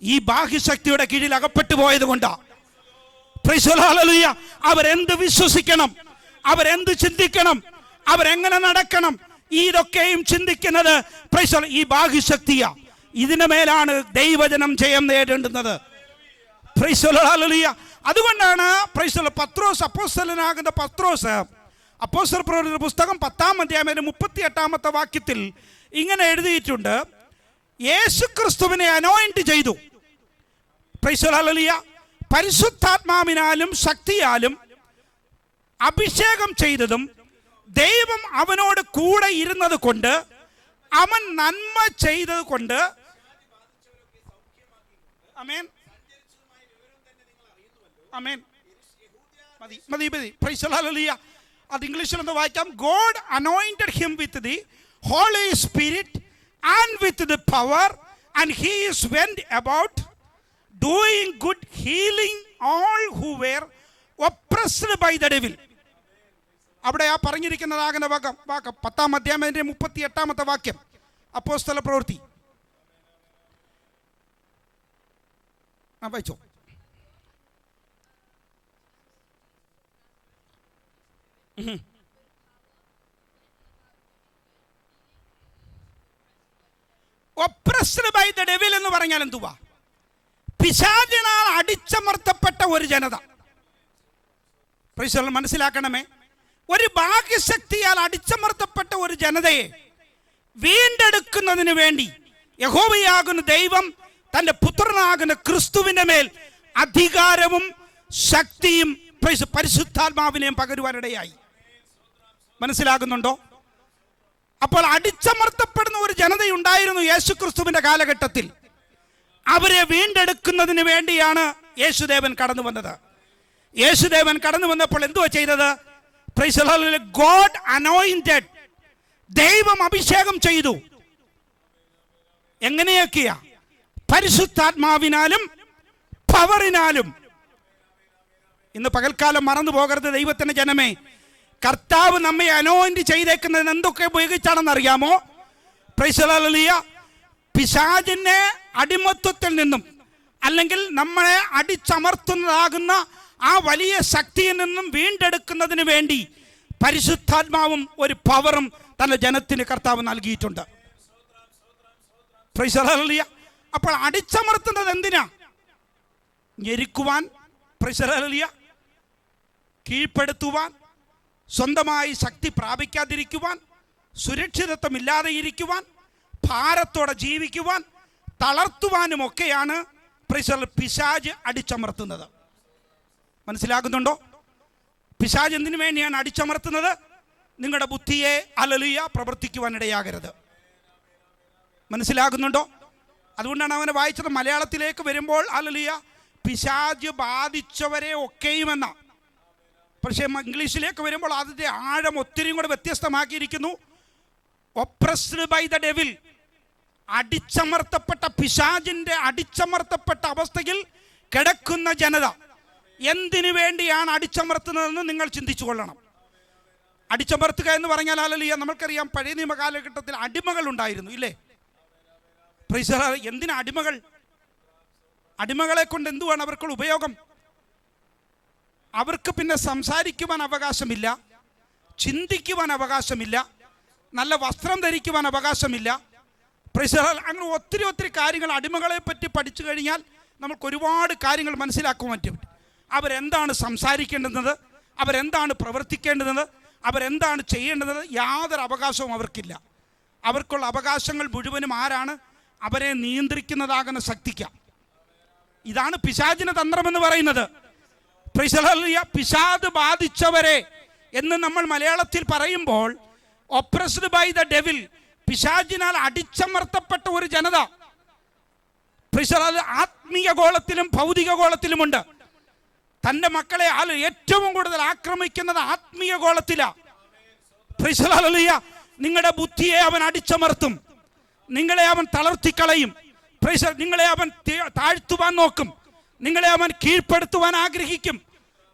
ഈ ബാഹ്യശക്തിയുടെ കീഴിൽ അകപ്പെട്ടു പോയത് കൊണ്ടാ. Price the Lord, hallelujah. അവരെന്ത് വിശ്വസിക്കണം, അവരെന്ത് ചിന്തിക്കണം, അവരെങ്ങനെ നടക്കണം, ഇതൊക്കെയും ചിന്തിക്കുന്നത് പ്രൈസ് ദി ലോർഡ് ഈ ബാഹ്യശക്തിയാ. ഇതിന് മേലാണ് ദൈവജനം ജയം നേടേണ്ടുന്നത്. പ്രൈസ് ദി ലോർഡ്, ഹല്ലേലൂയ. അതുകൊണ്ടാണ് പ്രൈസ് ദി ലോർഡ് പത്രോസ്, അപ്പോസ്തലനാകുന്ന പത്രോസ്, അപ്പോസ്തലപ്രവൃത്തിയുടെ പുസ്തകം 10-ാം അധ്യായം 38-ാമത്തെ വാക്യത്തിൽ ഇങ്ങനെ എഴുതിയിട്ടുണ്ട്: യേശുക്രിസ്തുവിനെ അനോയിന്റ് ചെയ്തു. പ്രൈസ് ദി ലോർഡ്, ഹല്ലേലൂയ. പരിശുദ്ധാത്മാവിനാലും ശക്തിയാലും അഭിഷേകം ചെയ്തതും ദൈവം അവനോട് കൂടെ ഇരുന്നത് കൊണ്ട് അവൻ നന്മ ചെയ്തത് കൊണ്ട്. ആമേൻ, ആമേൻ. മതി മതി മതി. Price the Lord, hallelujah. അത് ഇംഗ്ലീഷിൽ ഒന്ന് വായിക്കാം. God anointed him with the Holy Spirit and with the power, and he went about doing good, healing all who were oppressed by the devil. അവിടെ ആ പറഞ്ഞിരിക്കുന്നതാകുന്ന വാക്യം 10-ാം അധ്യായം 38-ാമത്തെ വാക്യം, അപ്പോസ്തല പ്രവൃത്തി. വായിച്ചോ. Oppressed by the devil എന്ന് പറഞ്ഞാൽ എന്തുവാ? പിശാചിനാൽ അടിച്ചമർത്തപ്പെട്ട ഒരു ജനത. മനസ്സിലാക്കണമേ, ഒരു ബാഹ്യശക്തിയാൽ അടിച്ചമർത്തപ്പെട്ട ഒരു ജനതയെ വീണ്ടെടുക്കുന്നതിന് വേണ്ടി യഹോവയാകുന്ന ദൈവം തൻ്റെ പുത്രനാകുന്ന ക്രിസ്തുവിൻ്റെ മേൽ അധികാരവും ശക്തിയും പരിശുദ്ധാത്മാവിനെയും പകരുവാനിടയായി. മനസ്സിലാകുന്നുണ്ടോ? അപ്പോൾ അടിച്ചമർത്തപ്പെടുന്ന ഒരു ജനതയുണ്ടായിരുന്നു യേശുക്രിസ്തുവിന്റെ കാലഘട്ടത്തിൽ. അവരെ വീണ്ടെടുക്കുന്നതിന് വേണ്ടിയാണ് യേശുദേവൻ കടന്നു വന്നത്. യേശുദേവൻ കടന്നു വന്നപ്പോൾ എന്തുവാ ചെയ്തത്? Price the Lord, God anointed, ദൈവം അഭിഷേകം ചെയ്തു. എങ്ങനെയൊക്കെയാ? പരിശുദ്ധാത്മാവിനാലും പവറിനാലും. ഇന്ന് പകൽക്കാലം മറന്നു പോകരുത് ദൈവത്തിന്റെ ജനമേ. കർത്താവ് നമ്മെ അനോയിന്റ് ചെയ്തേക്കുന്നത് എന്തൊക്കെ ഉപയോഗിച്ചാണെന്ന് അറിയാമോ? പ്രൈസ് ദി ലോർഡ്, പിശാചിന്റെ അടിമത്വത്തിൽ നിന്നും അല്ലെങ്കിൽ നമ്മളെ അടിച്ചമർത്തുന്നതാകുന്ന ആ വലിയ ശക്തിയിൽ നിന്നും വീണ്ടെടുക്കുന്നതിന് വേണ്ടി പരിശുദ്ധാത്മാവും ഒരു പവറും തന്റെ ജനത്തിന് കർത്താവ് നൽകിയിട്ടുണ്ട്. Price the hallelujah. അപ്പോൾ അടിച്ചമർത്തുന്നത് എന്തിനാ? ഞെരുക്കുവാൻ, പ്രൈസ് ദി ഹല്ലേലൂയ, കീഴ്പ്പെടുത്തുവാൻ, സ്വന്തമായി ശക്തി പ്രാപിക്കാതിരിക്കുവാൻ, സുരക്ഷിതത്വമില്ലാതെ ഇരിക്കുവാൻ, ഭാരത്തോടെ ജീവിക്കുവാൻ, തളർത്തുവാനുമൊക്കെയാണ് പിശാച് അടിച്ചമർത്തുന്നത്. മനസ്സിലാകുന്നുണ്ടോ? പിശാച് എന്തിനു വേണ്ടിയാണ് അടിച്ചമർത്തുന്നത്? നിങ്ങളുടെ ബുദ്ധിയെ ഹല്ലേലൂയ പ്രവർത്തിക്കുവാനിടയാകരുത്. മനസ്സിലാകുന്നുണ്ടോ? അതുകൊണ്ടാണ് അവനെ വായിച്ചത്. മലയാളത്തിലേക്ക് വരുമ്പോൾ ഹല്ലേലൂയ പിശാച് ബാധിച്ചവരെ ഒക്കെയുമെന്ന. പക്ഷേ ഇംഗ്ലീഷിലേക്ക് വരുമ്പോൾ അതിൻ്റെ ആഴം ഒത്തിരിയും കൂടെ വ്യത്യസ്തമാക്കിയിരിക്കുന്നു. ഒപ്രസ്ഡ് ബൈ ദ ഡെവിൽ, അടിച്ചമർത്തപ്പെട്ട പിശാചിൻ്റെ അടിച്ചമർത്തപ്പെട്ട അവസ്ഥയിൽ കിടക്കുന്ന ജനത. എന്തിനു വേണ്ടിയാണ് അടിച്ചമർത്തുന്നതെന്ന് നിങ്ങൾ ചിന്തിച്ചു കൊള്ളണം. അടിച്ചമർത്തുക എന്ന് പറഞ്ഞാൽ ഹല്ലേലൂയ നമ്മൾക്കറിയാം, പഴയ നിയമ കാലഘട്ടത്തിൽ അടിമകൾ ഉണ്ടായിരുന്നു, ഇല്ലേ? Price the Lord. എന്തിനാ അടിമകൾ? അടിമകളെ കൊണ്ട് എന്തുവാണ് അവർക്കുള്ള ഉപയോഗം? അവർക്ക് പിന്നെ സംസാരിക്കുവാൻ അവകാശമില്ല, ചിന്തിക്കുവാൻ അവകാശമില്ല, നല്ല വസ്ത്രം ധരിക്കുവാൻ അവകാശമില്ല. Price the Lord. അങ്ങനെ ഒത്തിരി കാര്യങ്ങൾ അടിമകളെ പറ്റി പഠിച്ചു കഴിഞ്ഞാൽ നമുക്ക് ഒരുപാട് കാര്യങ്ങൾ മനസ്സിലാക്കാൻ പറ്റും. അവരെന്താണ് സംസാരിക്കേണ്ടുന്നത്, അവരെന്താണ് പ്രവർത്തിക്കേണ്ടുന്നത്, അവരെന്താണ് ചെയ്യേണ്ടത്, യാതൊരു അവകാശവും അവർക്കില്ല. അവർക്കുള്ള അവകാശങ്ങൾ മുഴുവനും ആരാണ്? അവരെ നിയന്ത്രിക്കുന്നതാകുന്ന ശക്തിക്കാം. ഇതാണ് പിശാചിന്റെ തന്ത്രമെന്ന് പറയുന്നത്. Price the hallelujah. പിശാച് ബാധിച്ചവരെ എന്ന് നമ്മൾ മലയാളത്തിൽ പറയുമ്പോൾ ഒപ്രസ്ഡ് ബൈ ദ ഡെവിൽ, പിശാചിനാൽ അടിച്ചമർത്തപ്പെട്ട ഒരു ജനത. Praise the hallelujah. ആത്മീയ ഗോളത്തിലും ഭൗതിക ഗോളത്തിലുമുണ്ട്. തൻ്റെ മക്കളെ ഏറ്റവും കൂടുതൽ ആക്രമിക്കുന്നത് ആത്മീയ ഗോളത്തിലാണ്. Price the hallelujah. നിങ്ങളുടെ ബുദ്ധിയെ അവൻ അടിച്ചമർത്തും, നിങ്ങളെ അവൻ തളർത്തിക്കളയും. പ്രൈസ്, നിങ്ങളെ അവൻ താഴ്ത്തുവാൻ നോക്കും, നിങ്ങളെ അവൻ കീഴ്പ്പെടുത്തുവാൻ ആഗ്രഹിക്കും.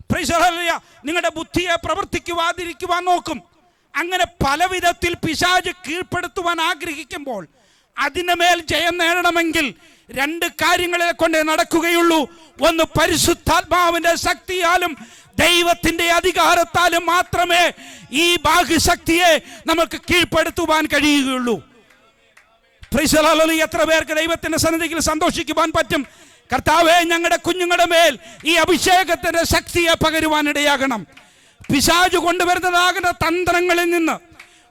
Price the hallelujah. നിങ്ങളുടെ ബുദ്ധിയെ പ്രവർത്തിക്കുവാതിരിക്കുവാൻ നോക്കും. അങ്ങനെ പല വിധത്തിൽ പിശാച് കീഴ്പ്പെടുത്തുവാൻ ആഗ്രഹിക്കുമ്പോൾ അതിന് മേൽ ജയം നേടണമെങ്കിൽ രണ്ട് കാര്യങ്ങളെ കൊണ്ടേ നടക്കുകയുള്ളൂ. ഒന്ന്, പരിശുദ്ധാത്മാവിന്റെ ശക്തിയാലും ദൈവത്തിന്റെ അധികാരത്താലും മാത്രമേ ഈ ബാഹ്യശക്തിയെ നമുക്ക് കീഴ്പ്പെടുത്തുവാൻ കഴിയുകയുള്ളൂ. Price the hallelujah. എത്ര പേർക്ക് ദൈവത്തിന്റെ സന്നിധിയിൽ സന്തോഷിക്കുവാൻ പറ്റും? കർത്താവേ, ഞങ്ങളുടെ കുഞ്ഞുങ്ങളുടെ മേൽ ഈ അഭിഷേകത്തിന്റെ ശക്തിയെ പകരുവാനിടയാകണം. പിശാച് കൊണ്ടുവരുന്നതാകുന്ന തന്ത്രങ്ങളിൽ നിന്ന്,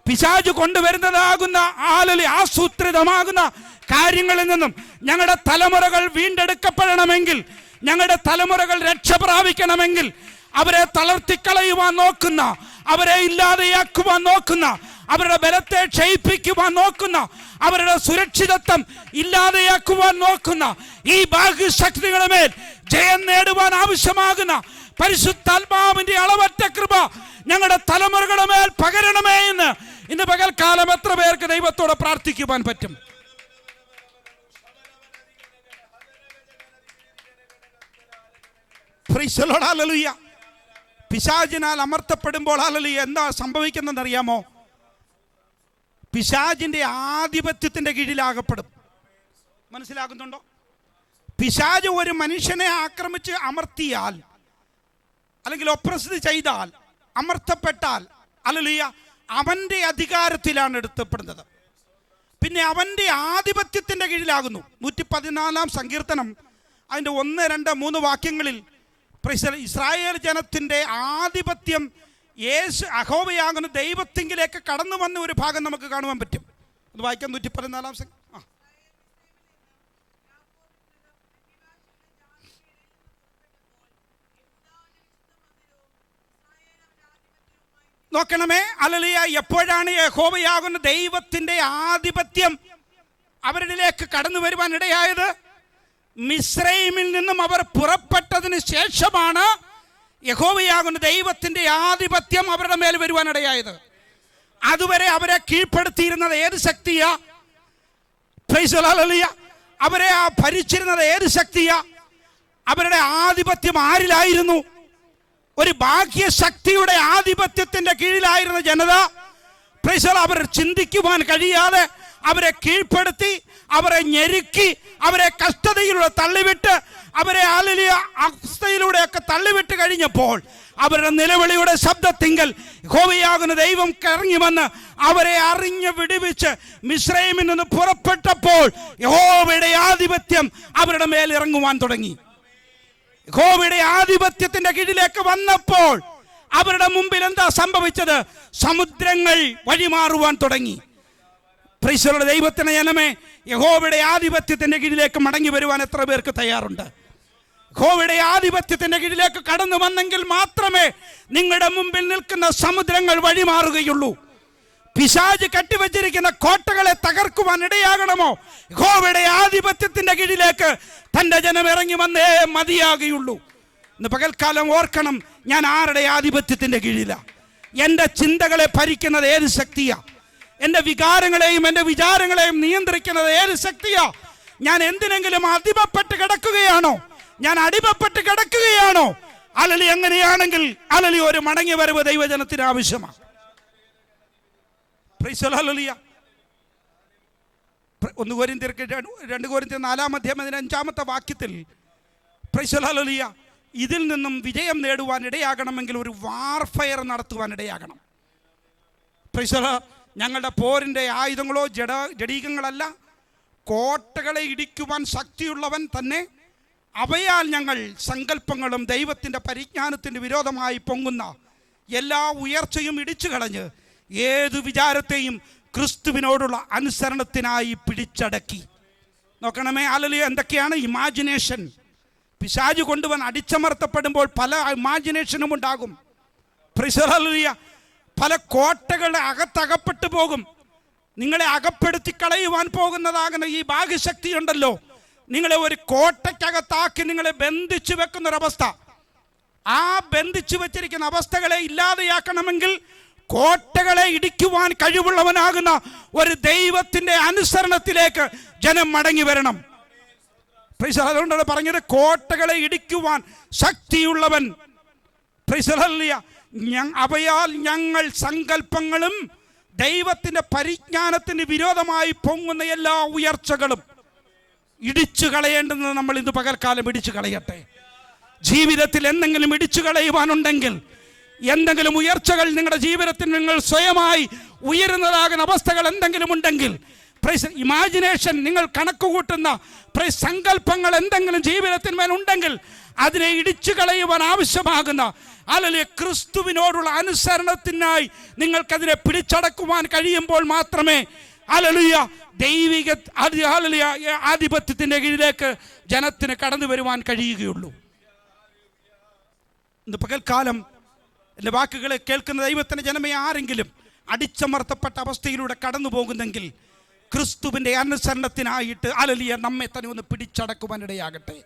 പിശാച് കൊണ്ടുവരുന്നതാകുന്ന ആസൂത്രിതമാകുന്ന കാര്യങ്ങളിൽ നിന്നും ഞങ്ങളുടെ തലമുറകൾ വീണ്ടെടുക്കപ്പെടണമെങ്കിൽ, ഞങ്ങളുടെ തലമുറകൾ രക്ഷ പ്രാപിക്കണമെങ്കിൽ, അവരെ തളർത്തിക്കളയുവാൻ നോക്കുന്ന, അവരെ ഇല്ലാതെയാക്കുവാൻ നോക്കുന്ന, അവരുടെ ബലത്തെ ക്ഷയിപ്പിക്കുവാൻ നോക്കുന്ന, അവരുടെ സുരക്ഷിതത്വം ഇല്ലാതെയാക്കുവാൻ നോക്കുന്ന ഈ ബാഹ്യശക്തികളുടെ മേൽ ജയം നേടുവാൻ ആവശ്യമാകുന്ന പരിശുദ്ധാത്മാവിന്റെ അളവറ്റ കൃപ ഞങ്ങളുടെ തലമുറകളുടെ മേൽ പകരണമേ എന്ന് ഇന്ന് പകൽക്കാലം എത്ര പേർക്ക് ദൈവത്തോട് പ്രാർത്ഥിക്കുവാൻ പറ്റും? Praise the Lord. ഹല്ലേലൂയ. പിശാചിനാൽ അമർത്തപ്പെടുമ്പോൾ ഹല്ലേലൂയ എന്താ സംഭവിക്കുന്നതെന്ന് അറിയാമോ? പിശാചിന്റെ ആധിപത്യത്തിന്റെ കീഴിലാകപ്പെടും. മനസ്സിലാകുന്നുണ്ടോ? പിശാച് ഒരു മനുഷ്യനെ ആക്രമിച്ച് അമർത്തിയാൽ, അല്ലെങ്കിൽ ഒപ്രസ് ചെയ്താൽ, അമർത്തപ്പെട്ടാൽ ഹല്ലേലൂയ അവന്റെ അധികാരത്തിലാണ് എടുത്തപ്പെടുന്നത്. പിന്നെ അവന്റെ ആധിപത്യത്തിന്റെ കീഴിലാകുന്നു. 114 സങ്കീർത്തനം അതിൻ്റെ 1, 2, 3 വാക്യങ്ങളിൽ ഇസ്രായേൽ ജനത്തിന്റെ ആധിപത്യം യഹോവയാകുന്ന ദൈവത്തിങ്കിലേക്ക് കടന്നു വന്ന ഒരു ഭാഗം നമുക്ക് കാണുവാൻ പറ്റും. അത് വായിക്കാം. 114 നോക്കണമേ. ഹല്ലേലൂയ. എപ്പോഴാണ് യഹോവയാകുന്ന ദൈവത്തിന്റെ ആധിപത്യം അവരിലേക്ക് കടന്നു വരുവാൻ ഇടയായത്? മിസ്രൈമിൽ നിന്നും അവർ പുറപ്പെട്ടതിന് ശേഷമാണ് യഹോവയാകുന്ന ദൈവത്തിന്റെ ആധിപത്യം അവരുടെ മേൽ വരുവാനിടയായത്. അതുവരെ അവരെ കീഴ്പ്പെടുത്തിയിരുന്നത് ഏത് ശക്തിയാ? Price the Lord. അവരെ ഭരിച്ചിരുന്നത് ഏത് ശക്തിയാ? അവരുടെ ആധിപത്യം ആരിലായിരുന്നു? ഒരു ബാഹ്യശക്തിയുടെ ആധിപത്യത്തിന്റെ കീഴിലായിരുന്ന ജനത. Praise the Lord. അവർ ചിന്തിക്കുവാൻ കഴിയാതെ അവരെ കീഴ്പ്പെടുത്തി, അവരെ ഞെരുക്കി, അവരെ കഷ്ടതയിലൂടെ തള്ളിവിട്ട്, അവരെ ആലിയ അവസ്ഥയിലൂടെയൊക്കെ തള്ളിവിട്ട് കഴിഞ്ഞപ്പോൾ അവരുടെ നിലവിളിയുടെ ശബ്ദത്തിങ്കൽ യഹോവയാകുന്ന ദൈവം ഇറങ്ങി വന്ന് അവരെ അറിഞ്ഞ് വിടുവിച്ച് മിസ്രയീമിൽ നിന്ന് പുറപ്പെട്ടപ്പോൾ യഹോവയുടെ ആധിപത്യം അവരുടെ മേൽ ഇറങ്ങുവാൻ തുടങ്ങി. യഹോവയുടെ ആധിപത്യത്തിന്റെ കീഴിലേക്ക് വന്നപ്പോൾ അവരുടെ മുമ്പിൽ എന്താ സംഭവിച്ചത്? സമുദ്രങ്ങൾ വഴിമാറുവാൻ തുടങ്ങി. Praise the Lord. ദൈവത്തിന്റെ ജനമേ, യഹോവയുടെ ആധിപത്യത്തിന്റെ കീഴിലേക്ക് മടങ്ങി വരുവാൻ എത്ര പേർക്ക് തയ്യാറുണ്ട്? യഹോവയുടെ ആധിപത്യത്തിന്റെ കീഴിലേക്ക് കടന്നു വന്നെങ്കിൽ മാത്രമേ നിങ്ങളുടെ മുമ്പിൽ നിൽക്കുന്ന സമുദ്രങ്ങൾ വഴിമാറുകയുള്ളൂ. പിശാച് കെട്ടിവെച്ചിരിക്കുന്ന കോട്ടകളെ തകർക്കുവാൻ ഇടയാകണമോ, യഹോവയുടെ ആധിപത്യത്തിന്റെ കീഴിലേക്ക് തന്റെ ജനം ഇറങ്ങി വന്നേ മതിയാകുകയുള്ളൂ. ഇന്ന് പകൽക്കാലം ഓർക്കണം, ഞാൻ ആരുടെ ആധിപത്യത്തിന്റെ കീഴിലാ? എൻ്റെ ചിന്തകളെ ഭരിക്കുന്നത് ഏത് ശക്തിയാ? എൻ്റെ വികാരങ്ങളെയും എൻ്റെ വിചാരങ്ങളെയും നിയന്ത്രിക്കുന്നത് ഏത് ശക്തിയാ? ഞാൻ എന്തിനെങ്കിലും അടിമപ്പെട്ട് കിടക്കുകയാണോ? ഞാൻ അടിമപ്പെട്ട് കിടക്കുകയാണോ? അലലി എങ്ങനെയാണെങ്കിൽ അലലി ഒരു മടങ്ങി വരവ് ദൈവജനത്തിന് ആവശ്യമാണ്. ഒന്ന് കൊരിന്ത്യർക്ക് 2 കൊരിന്ത്യർ 4-5 വാക്യത്തിൽ ഇതിൽ നിന്നും വിജയം നേടുവാൻ ഇടയാകണമെങ്കിൽ ഒരു വാർഫെയർ നടത്തുവാൻ ഇടയാകണം. ഞങ്ങളുടെ പോരിൻ്റെ ആയുധങ്ങളോ ജഡീകങ്ങളല്ല, കോട്ടകളെ ഇടിക്കുവാൻ ശക്തിയുള്ളവൻ തന്നെ. അവയാൽ ഞങ്ങൾ സങ്കല്പങ്ങളും ദൈവത്തിൻ്റെ പരിജ്ഞാനത്തിന് വിരോധമായി പൊങ്ങുന്ന എല്ലാ ഉയർച്ചയും ഇടിച്ചു കളഞ്ഞ് ഏതു വിചാരത്തെയും ക്രിസ്തുവിനോടുള്ള അനുസരണത്തിനായി പിടിച്ചടക്കി. നോക്കണമേ, ഹല്ലേലൂയ. എന്തൊക്കെയാണ് ഇമാജിനേഷൻ? പിശാച് കൊണ്ടുവന്ന് അടിച്ചമർത്തപ്പെടുമ്പോൾ പല ഇമാജിനേഷനും ഉണ്ടാകും. Price the Lord. പല കോട്ടകളുടെ അകത്തകപ്പെട്ടു പോകും. നിങ്ങളെ അകപ്പെടുത്തി കളയുവാൻ പോകുന്നതാകുന്ന ഈ ഭാഗ്യശക്തി ഉണ്ടല്ലോ, നിങ്ങളെ ഒരു കോട്ടയ്ക്കകത്താക്കി നിങ്ങളെ ബന്ധിച്ചു വെക്കുന്നൊരവസ്ഥ. ആ ബന്ധിച്ചു വെച്ചിരിക്കുന്ന അവസ്ഥകളെ ഇല്ലാതെയാക്കണമെങ്കിൽ കോട്ടകളെ ഇടിക്കുവാൻ കഴിവുള്ളവനാകുന്ന ഒരു ദൈവത്തിന്റെ അനുസരണത്തിലേക്ക് ജനം മടങ്ങി വരണം. അതുകൊണ്ടാണ് പറഞ്ഞത്, കോട്ടകളെ ഇടിക്കുവാൻ ശക്തിയുള്ളവൻ. അവയാൽ ഞങ്ങൾ സങ്കല്പങ്ങളും ദൈവത്തിന്റെ പരിജ്ഞാനത്തിന് വിരോധമായി പൊങ്ങുന്ന എല്ലാ ഉയർച്ചകളും ഇടിച്ചു കളയേണ്ടുന്നത് നമ്മൾ ഇന്ന് പകൽക്കാലം ഇടിച്ചു കളയട്ടെ. ജീവിതത്തിൽ എന്തെങ്കിലും ഇടിച്ചു കളയുവാനുണ്ടെങ്കിൽ, എന്തെങ്കിലും ഉയർച്ചകൾ നിങ്ങളുടെ ജീവിതത്തിൽ നിങ്ങൾ സ്വയമായി ഉയരുന്നതാകുന്ന അവസ്ഥകൾ എന്തെങ്കിലും ഉണ്ടെങ്കിൽ, ഇമാജിനേഷൻ, നിങ്ങൾ കണക്ക് കൂട്ടുന്ന സങ്കല്പങ്ങൾ എന്തെങ്കിലും ജീവിതത്തിന്മേൽ ഉണ്ടെങ്കിൽ അതിനെ ഇടിച്ചു കളയുവാൻ ആവശ്യമാകുന്ന അല്ലെങ്കിൽ ക്രിസ്തുവിനോടുള്ള അനുസരണത്തിനായി നിങ്ങൾക്കതിനെ പിടിച്ചടക്കുവാൻ കഴിയുമ്പോൾ മാത്രമേ ഹല്ലേലൂയ ദൈവിക ആധിപത്യത്തിന്റെ കീഴിലേക്ക് ജനത്തിന് കടന്നു വരുവാൻ കഴിയുകയുള്ളൂ. ഇന്ന് പകൽക്കാലം എൻ്റെ വാക്കുകളെ കേൾക്കുന്ന ദൈവത്തിൻ്റെ ജനമേ, ആരെങ്കിലും അടിച്ചമർത്തപ്പെട്ട അവസ്ഥയിലൂടെ കടന്നു പോകുന്നെങ്കിൽ ക്രിസ്തുവിൻ്റെ അനുസരണത്തിനായിട്ട് ഹല്ലേലൂയ നമ്മെ തന്നെ ഒന്ന് പിടിച്ചടക്കുവാനിടയാകട്ടെ.